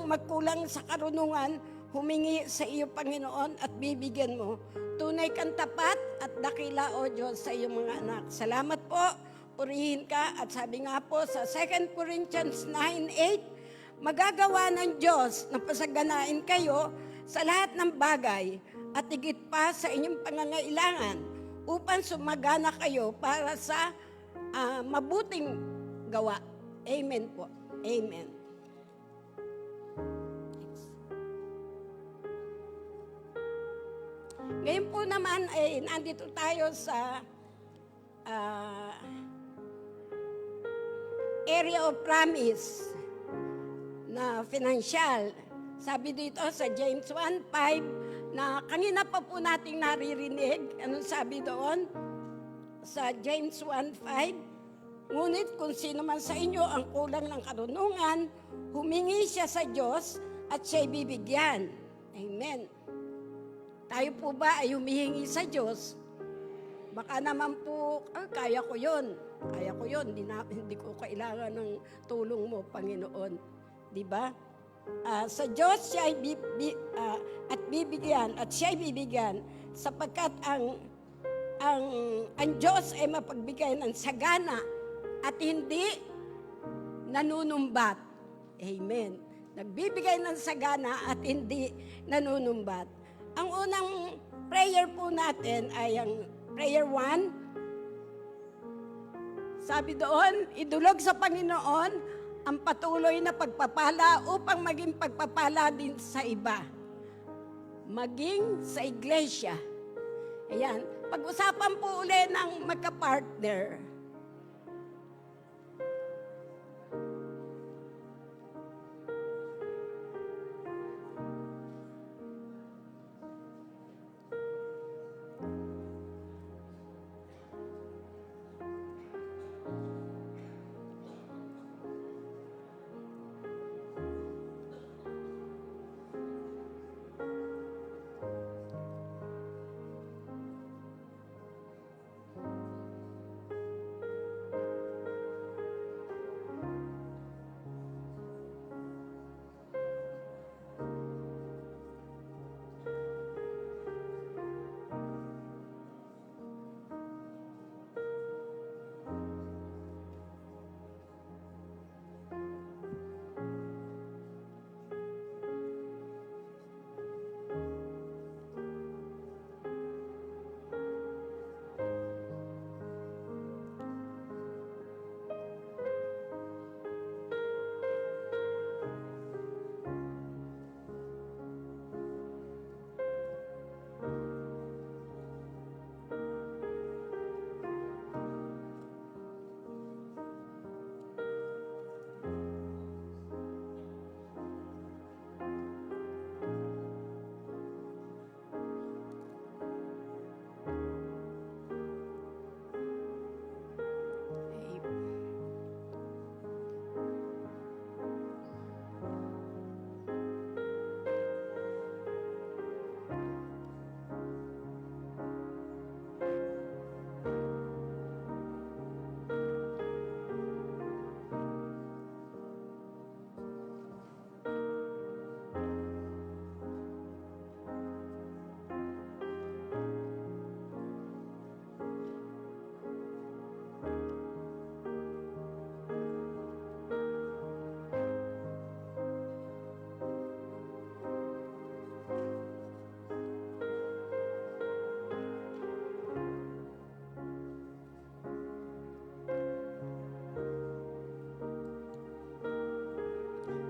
magkulang sa karunungan, humingi sa iyo, Panginoon, at bibigyan mo. Tunay kang tapat at dakila, O Diyos, sa iyong mga anak. Salamat po, purihin ka. At sabi nga po sa 2 Corinthians 9:8, magagawa ng Diyos na pasaganain kayo sa lahat ng bagay at higit pa sa inyong pangangailangan upang sumagana kayo para sa mabuting gawa. Amen po. Amen. Ngayon po naman ay nandito tayo sa area of promise na financial. Sabi dito sa James 1:5 na kanina pa po nating naririnig. Anong sabi doon? Sa James 1:5, ngunit kung sino man sa inyo ang kulang ng karunungan, humingi siya sa Diyos at siya'y bibigyan. Amen. Tayo po ba ay humihingi sa Diyos? Baka naman po, kaya ko yun. Kaya ko yun. Hindi ko kailangan ng tulong mo, Panginoon. Di ba? Sa Diyos siya ay bibigyan at siya ay bibigyan sapagkat ang Diyos ay mapagbigay ng sagana at hindi nanunumbat. Amen. Nagbibigay ng sagana at hindi nanunumbat. Ang unang prayer po natin ay ang prayer 1. Sabi doon, idulog sa Panginoon ang patuloy na pagpapala upang maging pagpapala din sa iba. Maging sa iglesia. Ayan. Pag-usapan po uli ng magka-partner.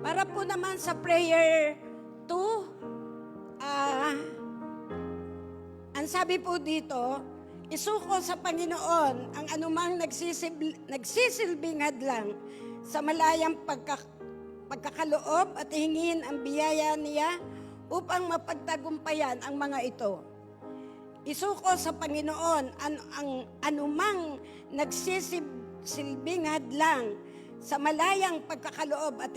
Para po naman sa prayer 2, ang sabi po dito, isuko sa Panginoon ang anumang nagsisilbing hadlang sa malayang pagkakaloob at hingin ang biyaya niya upang mapagtagumpayan ang mga ito. Isuko sa Panginoon ang anumang nagsisilbing hadlang sa malayang pagkakaloob at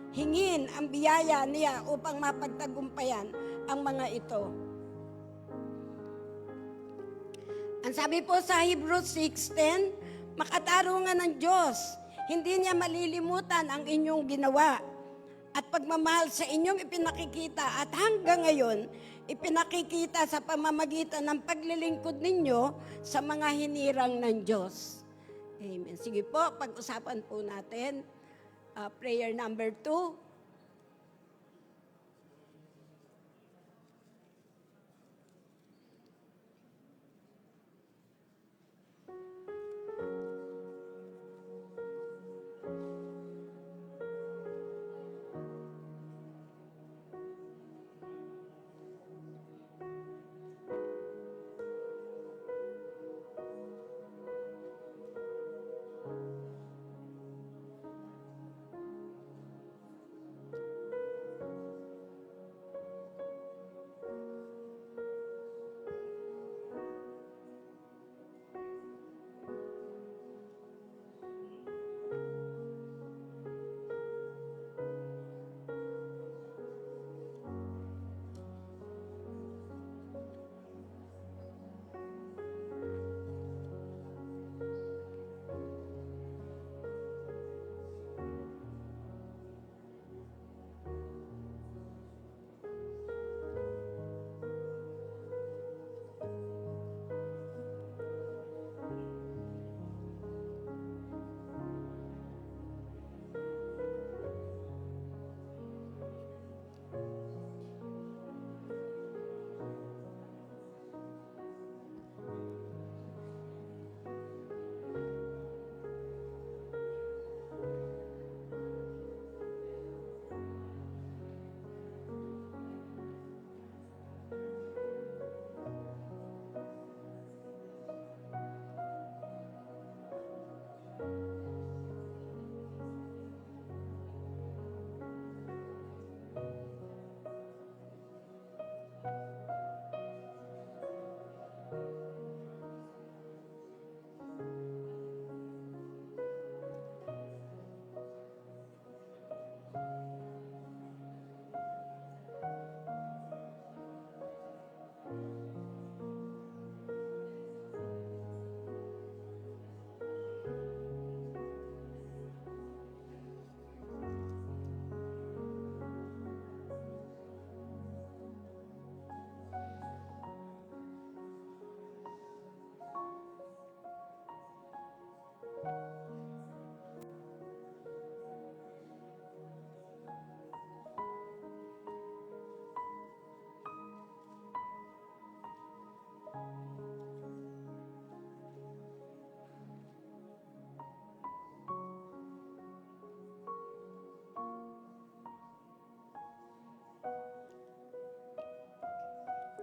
hingin ang biyaya niya upang mapagtagumpayan ang mga ito. Ang sabi po sa Hebrews 6:10, makatarungan ng Diyos, hindi niya malilimutan ang inyong ginawa at pagmamahal sa inyong ipinakikita at hanggang ngayon, ipinakikita sa pamamagitan ng paglilingkod ninyo sa mga hinirang ng Diyos. Amen. Sige po, pag-usapan po natin prayer number 2.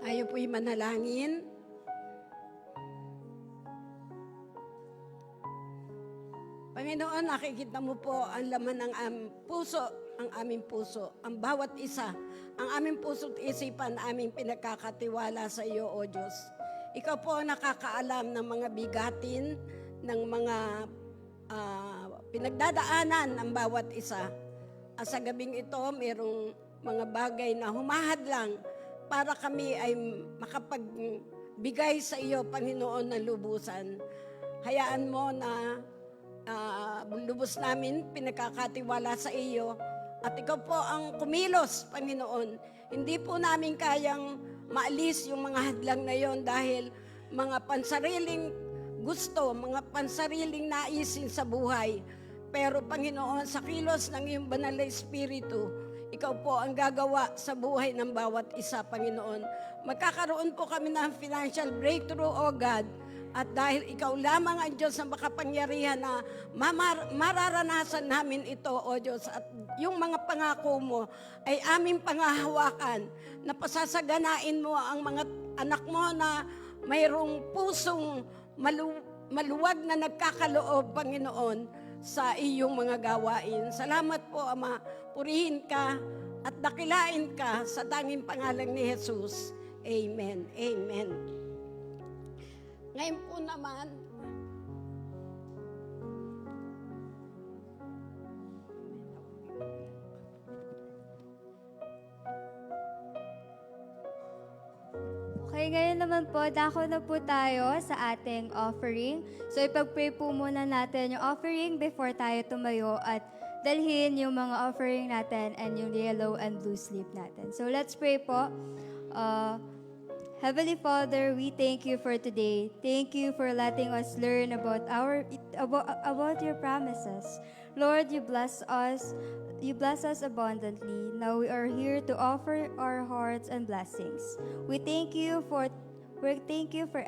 Tayo po'y manalangin. Panginoon, nakikita mo po ang laman ng puso, ang aming puso, ang bawat isa, ang aming puso at isipan, aming pinagkakatiwala sa iyo, O Diyos. Ikaw po ang nakakaalam ng mga bigatin, ng mga pinagdadaanan ng bawat isa. At sa gabing ito, mayroong mga bagay na humahadlang para kami ay makapagbigay sa iyo, Panginoon, ng lubusan. Hayaan mo na lubos namin pinagkakatiwala sa iyo at ikaw po ang kumilos, Panginoon. Hindi po namin kayang maalis yung mga hadlang na yon dahil mga pansariling gusto, mga pansariling naisin sa buhay. Pero Panginoon, sa kilos ng iyong banal na Espiritu, ikaw po ang gagawa sa buhay ng bawat isa, Panginoon. Magkakaroon po kami ng financial breakthrough, O God. At dahil ikaw lamang ang Diyos na makapangyarihan na mararanasan namin ito, O Diyos. At yung mga pangako mo ay aming pangahawakan na pasasaganain mo ang mga anak mo na mayroong pusong maluwag na nagkakaloob, Panginoon, sa iyong mga gawain. Salamat po, Ama. Purihin ka at dakilain ka sa tanging pangalan ni Jesus. Amen. Amen. Ngayon po naman, Okay, ngayon naman po, dako na po tayo sa ating offering. So ipag-pray po muna natin yung offering before tayo tumayo at dalhin yung mga offering natin and yung yellow and blue slip natin. So let's pray po. Heavenly Father, we thank you for today. Thank you for letting us learn about about your promises. Lord, you bless us. You bless us abundantly. Now we are here to offer our hearts and blessings. We thank you for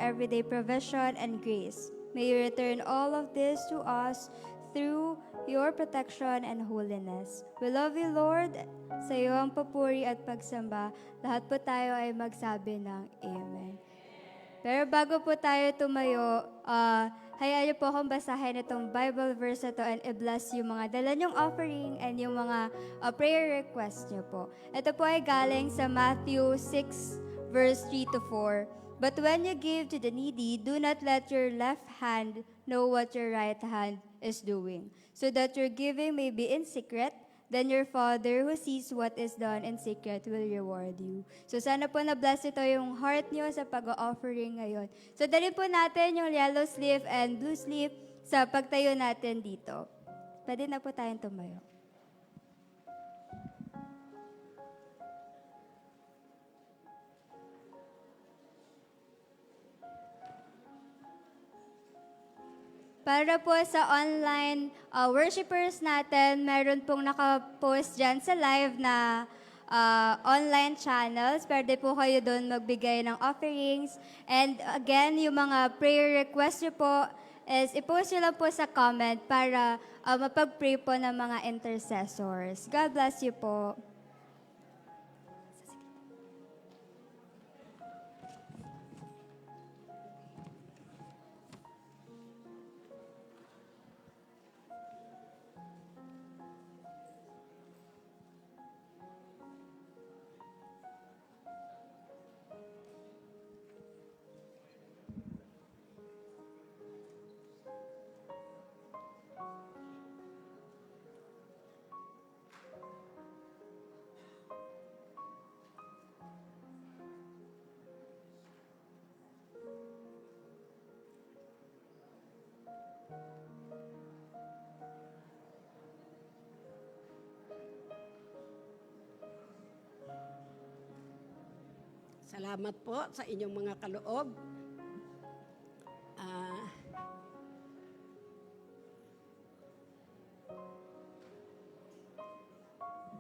everyday provision and grace. May you return all of this to us through your protection and holiness. We love you, Lord. Sa iyo ang papuri at pagsamba. Lahat po tayo ay magsabi ng Amen. Pero bago po tayo tumayo, hayaan niyo po akong basahin itong Bible verse na to and i-bless yung mga dala niyong offering and yung mga prayer request niyo po. Ito po ay galing sa Matthew 6 verse 3 to 4. But when you give to the needy, do not let your left hand know what your right hand is doing, so that your giving may be in secret. Then your Father who sees what is done in secret will reward you. So sana po na-bless ito yung heart niyo sa pag-offering ngayon. So dali po natin yung yellow sleeve and blue sleeve sa pagtayo natin dito. Pwede na po tayong tumayo. Para po sa online worshipers natin, meron pong nakapost dyan sa live na online channels. Pwede po kayo doon magbigay ng offerings. And again, yung mga prayer request nyo po is ipost nyo lang po sa comment para mapag-pray po ng mga intercessors. God bless you po. Salamat po sa inyong mga kaloob.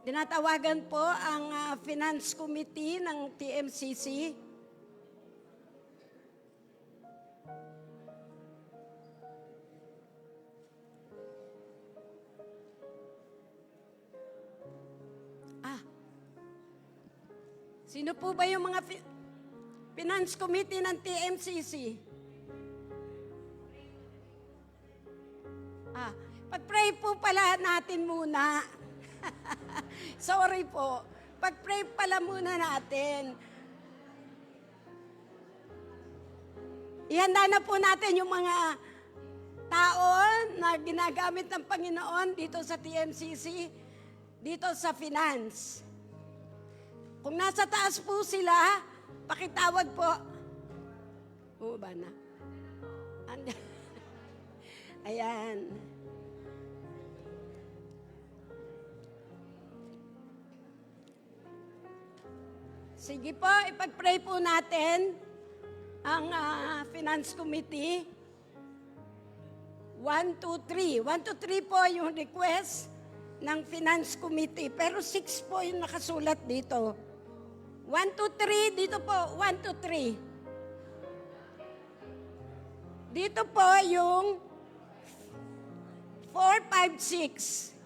Tinatawagan po ang Finance Committee ng TMCC. Sino po ba yung mga Finance Committee ng TMCC? Pag-pray po pala natin muna. Sorry po. Pag-pray pala muna natin. Ihanda na po natin yung mga tao na ginagamit ng Panginoon dito sa TMCC, dito sa finance. Kung nasa taas po sila, pakitawag po. Bumaba na. Ayan. Sige po, ipag-pray po natin ang Finance Committee. 1, 2, 3. 1, 2, 3 po yung request ng Finance Committee. Pero 6 po yung nakasulat dito. 1, 2, 3. Dito po, 1, 2, 3. Dito po yung 4, 5, 6.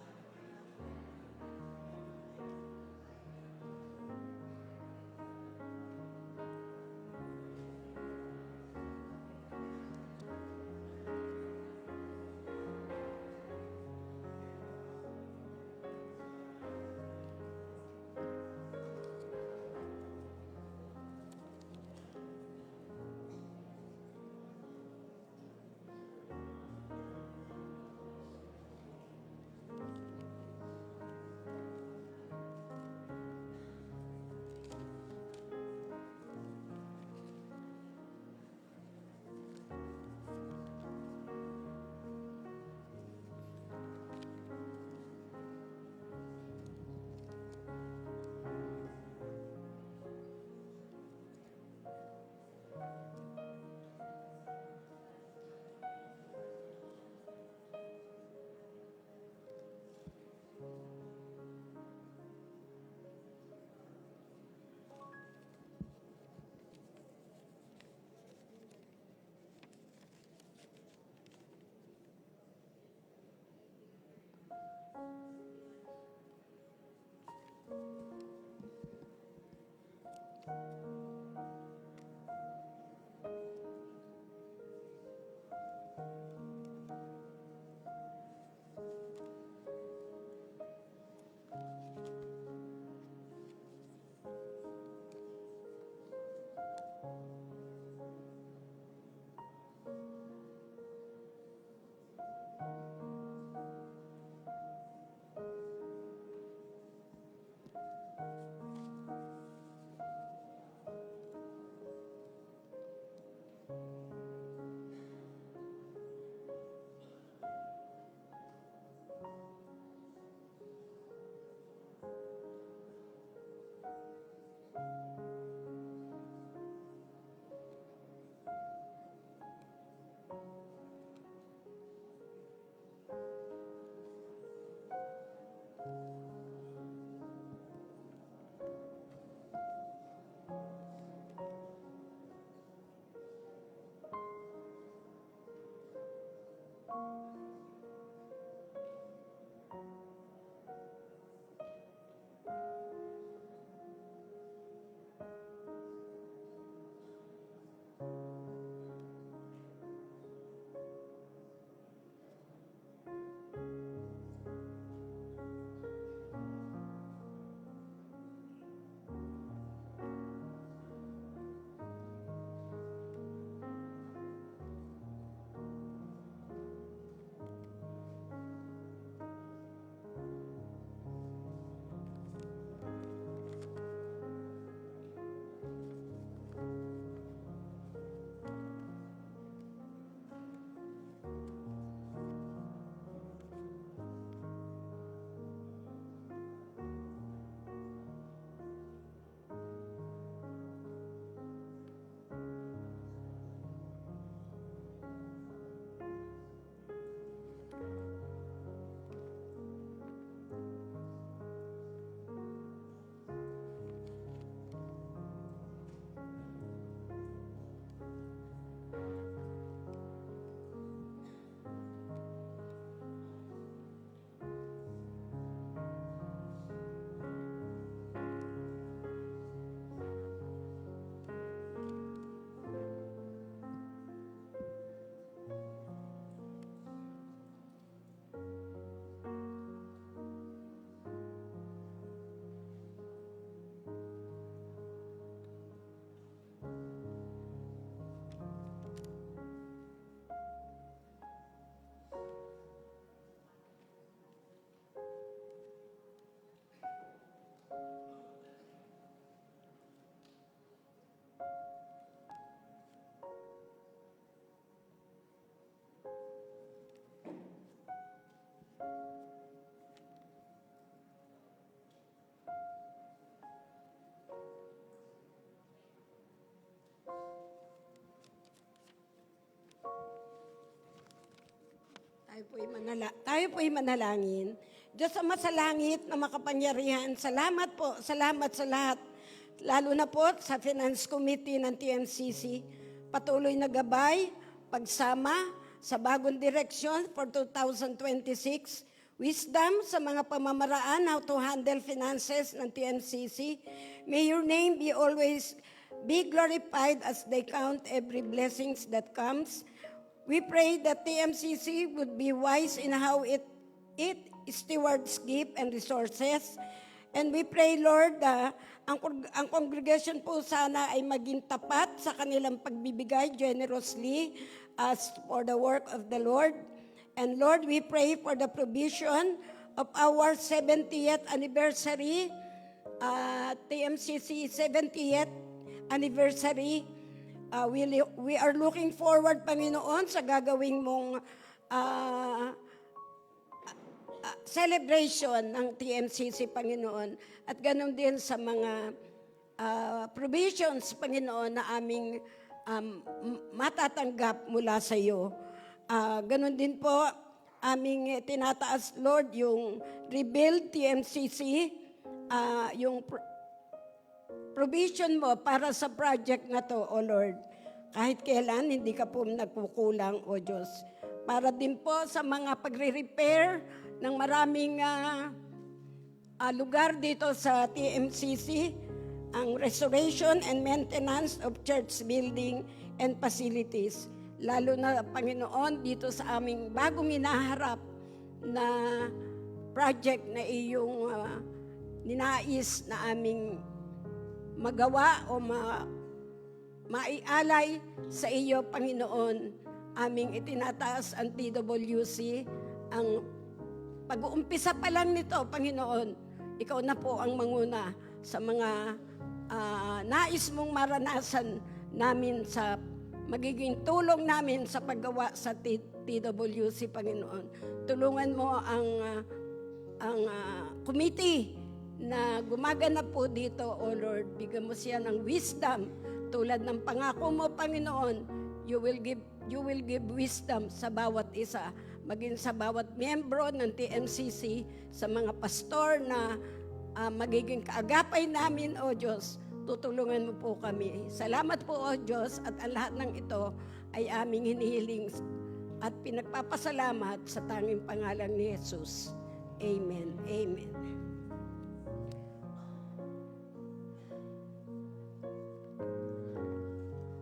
Tayo po'y manalangin. Diyos Ama sa langit na makapangyarihan, salamat po, salamat sa lahat. Lalo na po sa Finance Committee ng TMCC. Patuloy na gabay, pagsama sa bagong direksyon for 2026. Wisdom sa mga pamamaraan how to handle finances ng TMCC. May your name be always be glorified as they count every blessings that comes. We pray that TMCC would be wise in how it stewards gift and resources. And we pray, Lord, ang congregation po sana ay maging tapat sa kanilang pagbibigay generously as for the work of the Lord. And Lord, we pray for the provision of our 70th anniversary, TMCC 70th anniversary. We are looking forward, Panginoon, sa gagawing mong celebration ng TMCC, Panginoon. At ganun din sa mga provisions, Panginoon, na aming matatanggap mula sa iyo. Ganun din po, aming tinataas, Lord, yung Rebuild TMCC, yung provision mo para sa project na to, O Lord. Kahit kailan, hindi ka po nagkukulang, O Diyos. Para din po sa mga pagre-repair ng maraming lugar dito sa TMCC, ang restoration and maintenance of church building and facilities. Lalo na, Panginoon, dito sa aming bagong inaharap na project na iyong ninais na aming magawa o maialay sa iyo, Panginoon. Aming itinataas ang TWC, ang pag-uumpisa pa lang nito, Panginoon, ikaw na po ang manguna sa mga nais mong maranasan namin sa magiging tulong namin sa paggawa sa TWC, Panginoon. Tulungan mo ang committee na gumaganap po dito, O Lord. Bigyan mo siya ng wisdom. Tulad ng pangako mo, Panginoon, you will give wisdom sa bawat isa, maging sa bawat miyembro ng TMCC, sa mga pastor na magiging kaagapay namin, O Diyos. Tutulungan mo po kami. Salamat po, O Diyos, at ang lahat ng ito ay aming hinihiling at pinagpapasalamat sa tanging pangalan ni Jesus. Amen. Amen.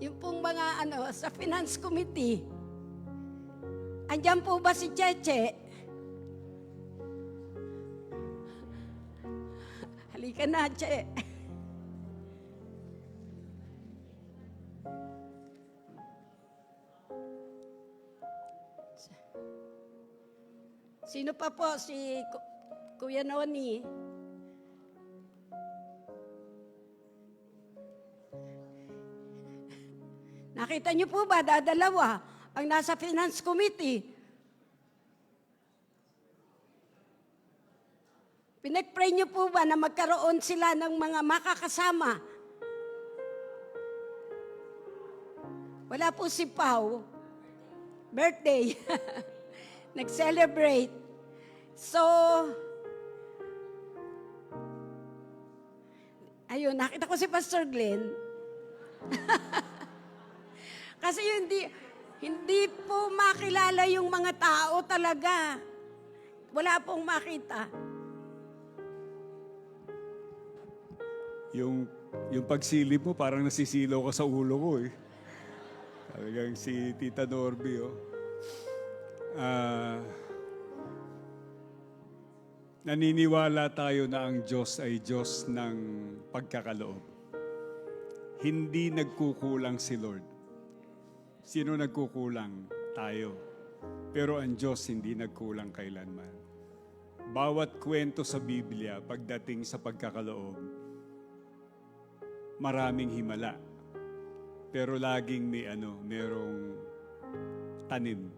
Yung pong mga sa Finance Committee, andyan po ba si Cheche? Halika na, Che. Sino pa po? Si Kuya Noni. Nakita niyo po ba, dadalawa ang nasa Finance Committee? Pinag-pray niyo po ba na magkaroon sila ng mga makakasama? Wala po si Pau. Birthday. Nag-celebrate. So, ayun, nakita ko si Pastor Glenn. Kasi hindi po makilala yung mga tao talaga. Wala pong makita. Yung pagsilip mo, parang nasisilaw ka sa ulo ko eh. Talagang si Tita Norby, oh. Naniniwala tayo na ang Diyos ay Diyos ng pagkakaloob. Hindi nagkukulang si Lord. Sino nagkukulang? Tayo. Pero ang Diyos hindi nagkulang kailanman. Bawat kwento sa Biblia, pagdating sa pagkakaloob, maraming himala. Pero laging merong tanim.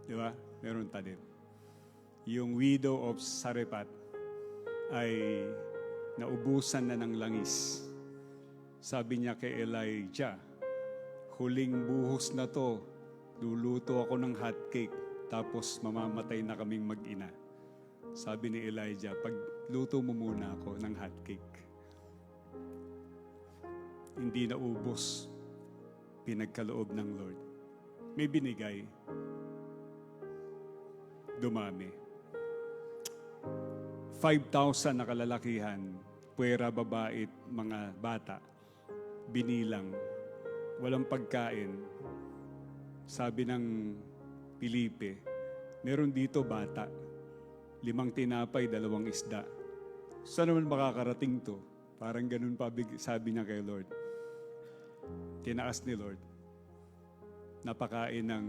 Di ba? Merong tanim. Yung widow of Sarephat ay naubusan na ng langis. Sabi niya kay Elijah, huling buhos na to, luluto ako ng hotcake. tapos mamamatay na kaming mag-ina. Sabi ni Elijah, pagluto mo muna ako ng hotcake. Hindi naubos, pinagkaloob ng Lord. May binigay, dumami. 5,000 na kalalakihan, puwera, babae, mga bata, binilang, walang pagkain. Sabi ng Pilipe, meron dito bata, 5 tinapay, 2 isda. Saan naman makakarating to? Parang ganun pa sabi niya kay Lord. Tinaas ni Lord. Napakain ng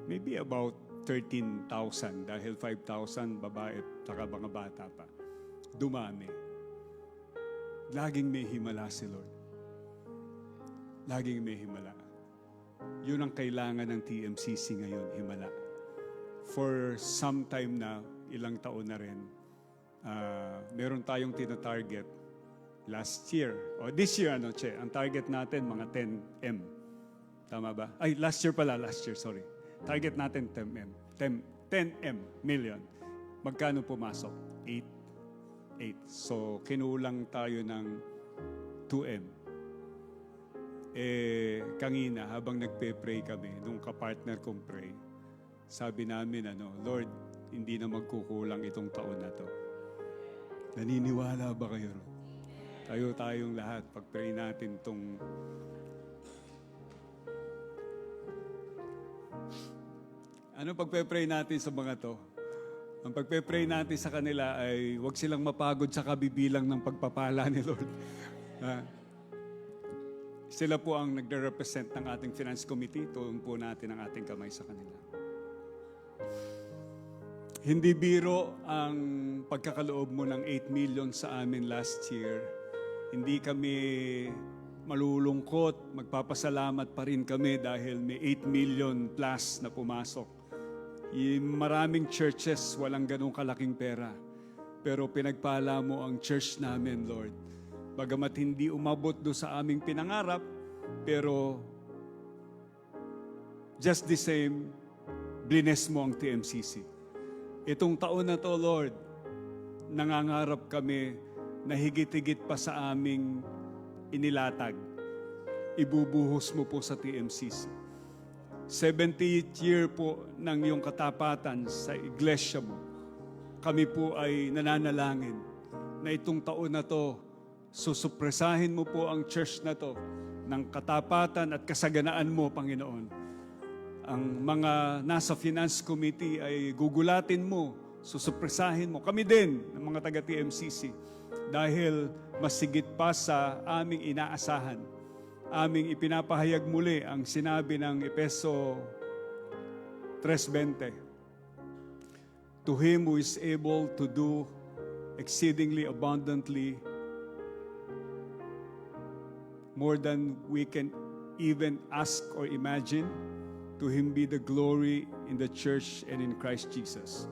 maybe about 13,000 dahil 5,000 babae at saka mga bata pa. Dumami. Laging may himala si Lord. Laging may himala. Yun ang kailangan ng TMCC ngayon, himala. For some time na, ilang taon na rin, meron tayong tina-target last year, o this year, Che, ang target natin mga 10M. Tama ba? Ay, last year, sorry. Target natin 10M million. Magkano pumasok? 8. So, kinulang tayo ng 2M. Kanina, habang nagpe-pray kami, nung kapartner kong pray, sabi namin, Lord, hindi na magkukulang itong taon na to. Naniniwala ba kayo? Tayong lahat, pag-pray natin itong pagpe-pray natin sa mga to? Ang pagpe-pray natin sa kanila ay huwag silang mapagod sa kabibilang ng pagpapala ni Lord. Sila po ang nagre-represent ng ating finance committee. Tuon po natin ang ating kamay sa kanila. Hindi biro ang pagkakaloob mo ng 8 million sa amin last year. Hindi kami malulungkot, magpapasalamat pa rin kami dahil may 8 million plus na pumasok. Maraming churches walang ganong kalaking pera. Pero pinagpala mo ang church namin, Lord. Bagamat hindi umabot do sa aming pinangarap, pero just the same, bless mo ang TMCC. Itong taon na to, Lord, nangangarap kami na higit-higit pa sa aming inilatag. Ibubuhos mo po sa TMCC. 70th year po ng iyong katapatan sa iglesia mo. Kami po ay nananalangin na itong taon na to, susupresahin mo po ang church na to ng katapatan at kasaganaan mo, Panginoon. Ang mga nasa finance committee ay gugulatin mo, susupresahin mo. Kami din, ng mga taga-TMCC, dahil masigit pa sa aming inaasahan. Aming ipinapahayag muli ang sinabi ng Efeso 3:20. To Him who is able to do exceedingly abundantly more than we can even ask or imagine, to Him be the glory in the church and in Christ Jesus.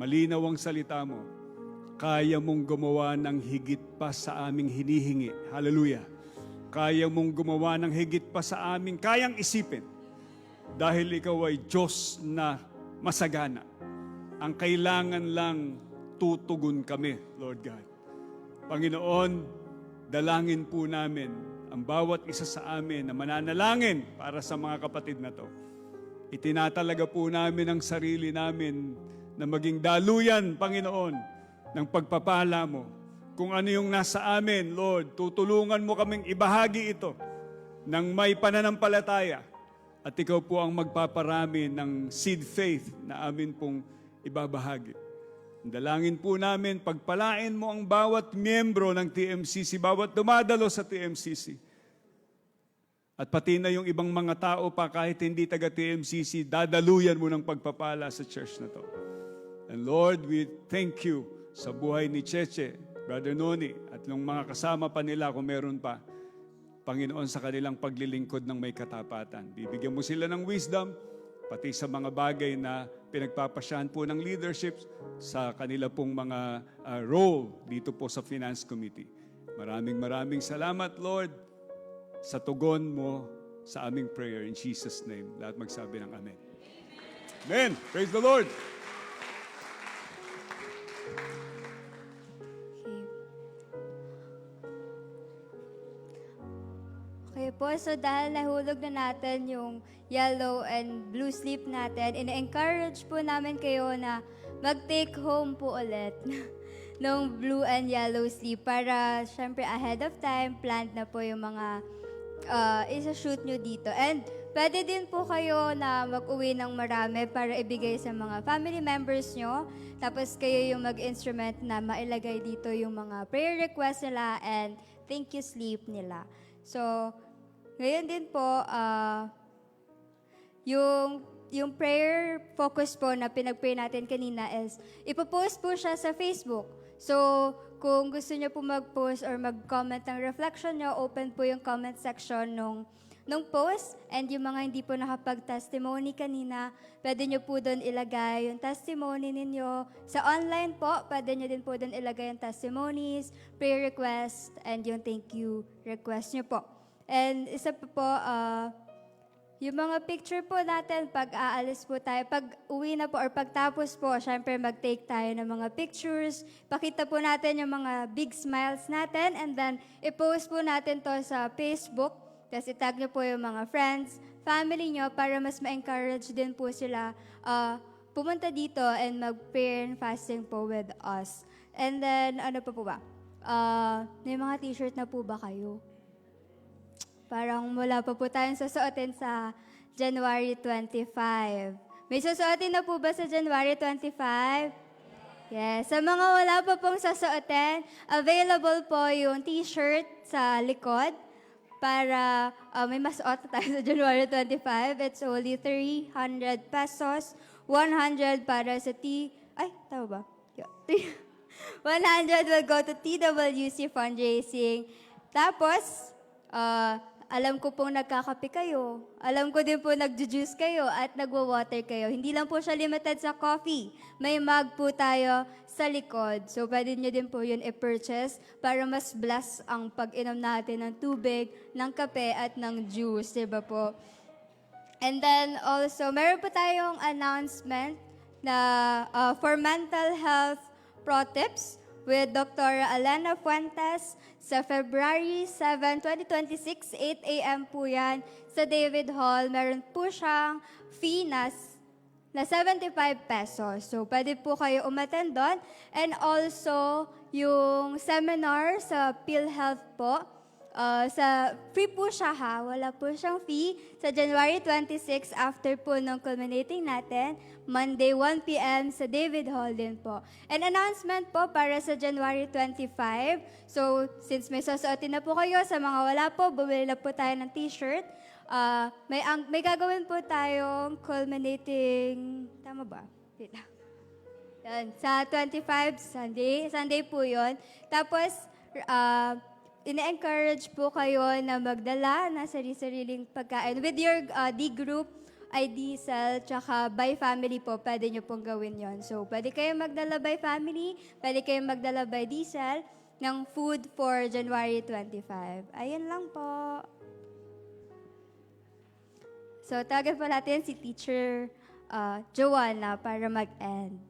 Malinaw ang salita mo. Kaya mong gumawa ng higit pa sa aming hinihingi. Hallelujah. Kaya mong gumawa ng higit pa sa aming kayang isipin. Dahil ikaw ay Diyos na masagana. Ang kailangan lang tutugon kami, Lord God. Panginoon, dalangin po namin ang bawat isa sa amin na mananalangin para sa mga kapatid na to. Itinatalaga po namin ang sarili namin na maging daluyan, Panginoon, ng pagpapala mo. Kung ano yung nasa amin, Lord, tutulungan mo kaming ibahagi ito ng may pananampalataya. At ikaw po ang magpaparami ng seed faith na amin pong ibabahagi. Dalangin po namin, pagpalain mo ang bawat miyembro ng TMCC, bawat dumadalo sa TMCC. At pati na yung ibang mga tao pa kahit hindi taga-TMCC, dadaluyan mo ng pagpapala sa church na to. And Lord, we thank you sa buhay ni Cheche, Brother Noni, at yung mga kasama pa nila kung meron pa, Panginoon, sa kanilang paglilingkod ng may katapatan. Bibigyan mo sila ng wisdom, pati sa mga bagay na pinagpapasyahan po ng leadership sa kanila pong mga role dito po sa Finance Committee. Maraming salamat, Lord, sa tugon mo sa aming prayer in Jesus' name. Lahat magsabi ng amen. Amen. Praise the Lord. Okay po, so dahil nahulog na natin yung yellow and blue slip natin, ina-encourage po namin kayo na mag-take home po ulit ng blue and yellow slip para syempre ahead of time, planned na po yung mga isa-shoot nyo dito. And pwede din po kayo na mag-uwi ng marami para ibigay sa mga family members nyo. Tapos kayo yung mag-instrument na mailagay dito yung mga prayer requests nila and thank you sleep nila. So, ngayon din po, yung prayer focus po na pinag-pray natin kanina is, ipopost po siya sa Facebook. So, kung gusto niyo po mag-post or mag-comment ng reflection niyo, open po yung comment section nung post. And yung mga hindi po nakapag-testimony kanina, pwede niyo po doon ilagay yung testimony ninyo. Sa online po, pwede niyo din po doon ilagay yung testimonies, prayer request, and yung thank you request niyo po. And isa pa po, yung mga picture po natin, pag aalis po tayo, pag uwi na po or pagtapos po, syempre mag-take tayo ng mga pictures. Pakita po natin yung mga big smiles natin and then i-post po natin to sa Facebook. Tapos itag nyo po yung mga friends, family nyo para mas ma-encourage din po sila pumunta dito and mag-prayer and fasting po with us. And then, ano pa po ba? May mga t-shirt na po ba kayo? Parang wala pa po tayong susuotin sa January 25. May susuotin na po ba sa January 25? Yes. Sa mga wala pa pong susuotin, available po yung t-shirt sa likod para may masuot na tayo sa January 25. It's only 300 pesos. 100 para sa tama ba? 100 will go to TWC Fundraising. Tapos, alam ko pong nagkakape kayo. Alam ko din po nagjujuice kayo at nagwa-water kayo. Hindi lang po siya limited sa coffee. May mug po tayo sa likod. So, pwede nyo din po yun i-purchase para mas bless ang pag-inom natin ng tubig, ng kape at ng juice. Diba po? And then also, meron po tayong announcement na for mental health pro tips with Dr. Alana Fuentes sa February 7, 2026, 8 a.m. po yan sa David Hall. Meron po siyang fee na 75 pesos. So, pwede po kayo umattend doon. And also, yung seminar sa PhilHealth po, free po siya ha, wala po siyang fee. Sa January 26, after po nung culminating natin, Monday 1 p.m. sa David Hall din po. An announcement po para sa January 25. So, since may susuotin na po kayo, sa mga wala po, bumili na po tayo ng t-shirt. May gagawin po tayong culminating, tama ba? Wait lang. Yan, sa 25, Sunday po yun. Tapos, ina-encourage po kayo na magdala ng sarili-sariling pagkain. With your D-group, ID cell, tsaka by family po, pwede nyo pong gawin yon. So, pwede kayong magdala by family, pwede kayong magdala by D-cell ng food for January 25. Ayun lang po. So, tawagan po natin si Teacher Joanna para mag-end.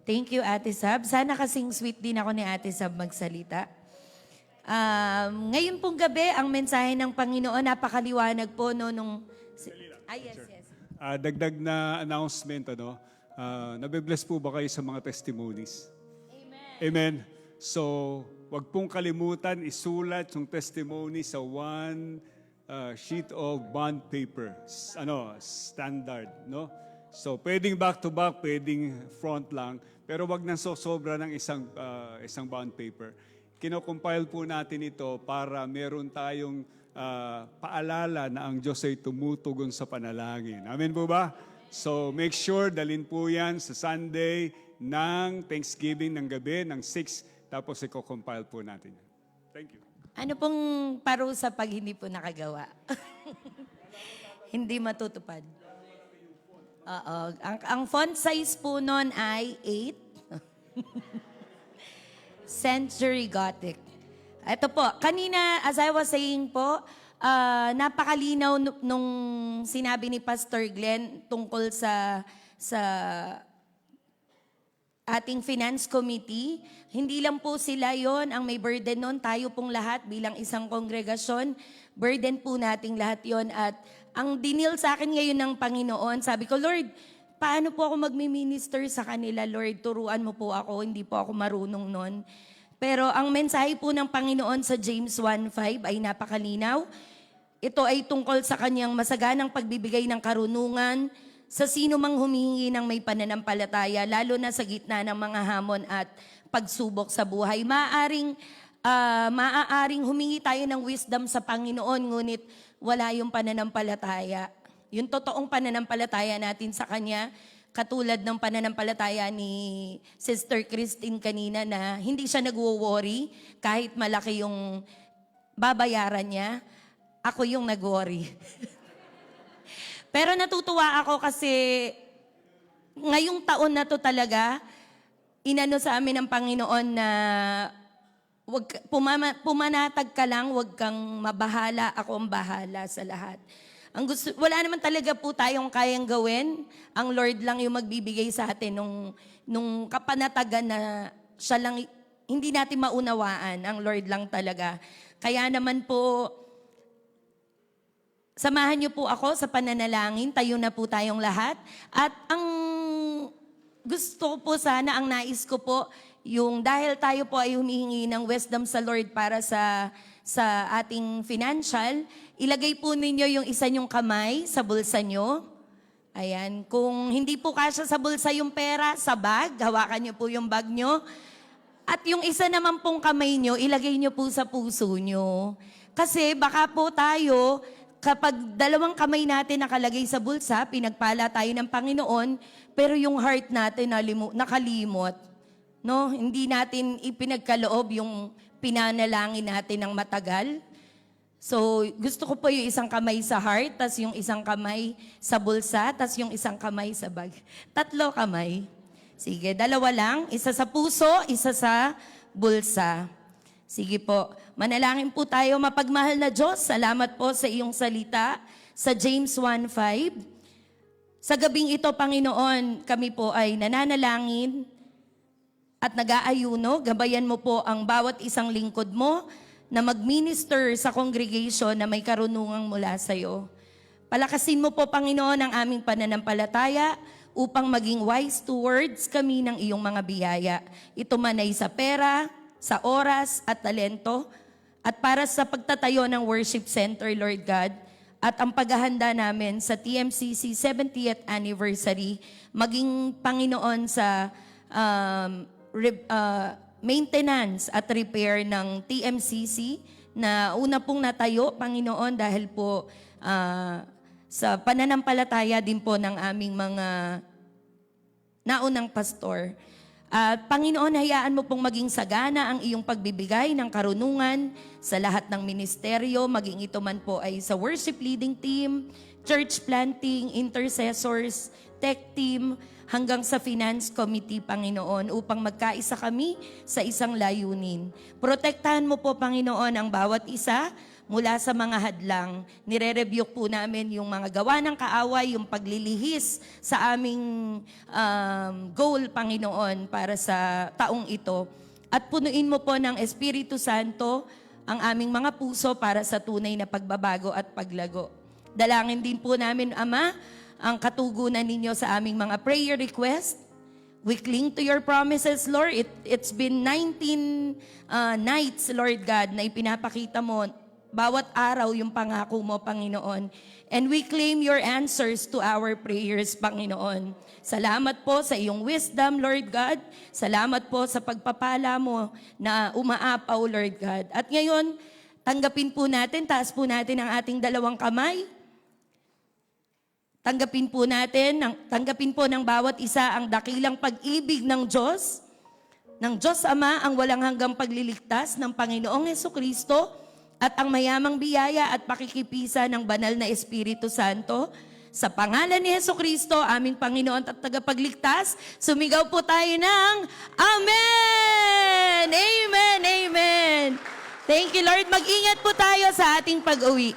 Thank you, Ate Sab. Sana kasing sweet din ako ni Ate Sab magsalita. Ngayon pong gabi, ang mensahe ng Panginoon, napakaliwanag po nung... yes. Dagdag na announcement, nabibless po ba kayo sa mga testimonies? Amen. So, wag pong kalimutan isulat yung testimony sa one sheet of bond paper. Standard, no? So, pwedeng back-to-back, pwedeng front lang, pero wag nang sobra ng isang bond paper. Kino-compile po natin ito para meron tayong paalala na ang Diyos ay tumutugon sa panalangin. Amen po ba? So, make sure dalhin po yan sa Sunday ng Thanksgiving ng gabi, ng 6, tapos i-compile po natin. Thank you. Ano pong parusa pag hindi po nakagawa? Hindi matutupad. Oo. Ang font size po nun ay 8. Century Gothic. Ito po, kanina, as I was saying po, napakalinaw nung sinabi ni Pastor Glenn tungkol sa ating finance committee. Hindi lang po sila yon ang may burden nun. Tayo pong lahat bilang isang kongregasyon, burden po nating lahat yon. At ang dinil sa akin ngayon ng Panginoon, sabi ko, Lord, paano po ako magmi-minister sa kanila, Lord? Turuan mo po ako, hindi po ako marunong nun. Pero ang mensahe po ng Panginoon sa James 1:5 ay napakalinaw. Ito ay tungkol sa kanyang masaganang pagbibigay ng karunungan sa sino mang humihingi ng may pananampalataya, lalo na sa gitna ng mga hamon at pagsubok sa buhay. Maaaring humingi tayo ng wisdom sa Panginoon, ngunit wala yung pananampalataya. Yung totoong pananampalataya natin sa Kanya, katulad ng pananampalataya ni Sister Christine kanina na hindi siya nagwo-worry kahit malaki yung babayaran niya. Ako yung nag-worry. Pero natutuwa ako kasi ngayong taon na to talaga, inano sa amin ng Panginoon na pumanatag ka lang, wag kang mabahala, ako ang bahala sa lahat. Wala naman talaga po tayong kayang gawin. Ang Lord lang yung magbibigay sa atin nung kapanatagan na siya lang, hindi natin maunawaan. Ang Lord lang talaga. Kaya naman po, samahan niyo po ako sa pananalangin. Tayo na po tayong lahat. At ang gusto ko po sana, ang nais ko po, yung dahil tayo po ay humihingi ng wisdom sa Lord para sa ating financial, ilagay po ninyo yung isa nyong kamay sa bulsa nyo. Ayan. Kung hindi po kasya sa bulsa yung pera, sa bag, hawakan nyo po yung bag nyo. At yung isa naman pong kamay nyo, ilagay nyo po sa puso nyo. Kasi baka po tayo, kapag dalawang kamay natin nakalagay sa bulsa, pinagpala tayo ng Panginoon, pero yung heart natin nakalimot. No? Hindi natin ipinagkaloob yung pinanalangin natin ng matagal. So, gusto ko po yung isang kamay sa heart, tas yung isang kamay sa bulsa, tas yung isang kamay sa bag. 3 kamay. Sige, 2 lang. Isa sa puso, isa sa bulsa. Sige po. Manalangin po tayo. Mapagmahal na Diyos, salamat po sa iyong salita sa James 1:5. Sa gabing ito, Panginoon, kami po ay nananalangin at nag-aayuno. Gabayan mo po ang bawat isang lingkod mo na mag-minister sa congregation na may karunungang mula sa iyo. Palakasin mo po, Panginoon, ang aming pananampalataya upang maging wise stewards kami ng iyong mga biyaya. Ito man ay sa pera, sa oras at talento, at para sa pagtatayo ng worship center, Lord God, at ang paghahanda namin sa TMCC 70th anniversary, maging Panginoon sa maintenance at repair ng TMCC na una pong natayo, Panginoon, dahil po sa pananampalataya din po ng aming mga naunang pastor. Panginoon, hayaan mo pong maging sagana ang iyong pagbibigay ng karunungan sa lahat ng ministeryo, maging ito man po ay sa worship leading team, church planting, intercessors, tech team, hanggang sa finance committee, Panginoon, upang magkaisa kami sa isang layunin. Protektahan mo po, Panginoon, ang bawat isa mula sa mga hadlang. Nire-rebuke po namin yung mga gawa ng kaaway, yung paglilihis sa aming goal, Panginoon, para sa taong ito. At punuin mo po ng Espiritu Santo ang aming mga puso para sa tunay na pagbabago at paglago. Dalangin din po namin, Ama, ang katugunan ninyo sa aming mga prayer request. We cling to your promises, Lord. It's been 19 nights, Lord God, na ipinapakita mo bawat araw yung pangako mo, Panginoon. And we claim your answers to our prayers, Panginoon. Salamat po sa iyong wisdom, Lord God. Salamat po sa pagpapala mo na umaapaw, Lord God. At ngayon, tanggapin po natin, taas po natin ang ating 2 kamay. Tanggapin po ng bawat isa ang dakilang pag-ibig ng Diyos Ama, ang walang hanggang pagliligtas ng Panginoong Hesukristo, at ang mayamang biyaya at pakikipisa ng banal na Espiritu Santo. Sa pangalan ni Hesukristo, aming Panginoon at tagapagligtas, sumigaw po tayo ng Amen! Amen! Amen! Thank you, Lord. Mag-ingat po tayo sa ating pag-uwi.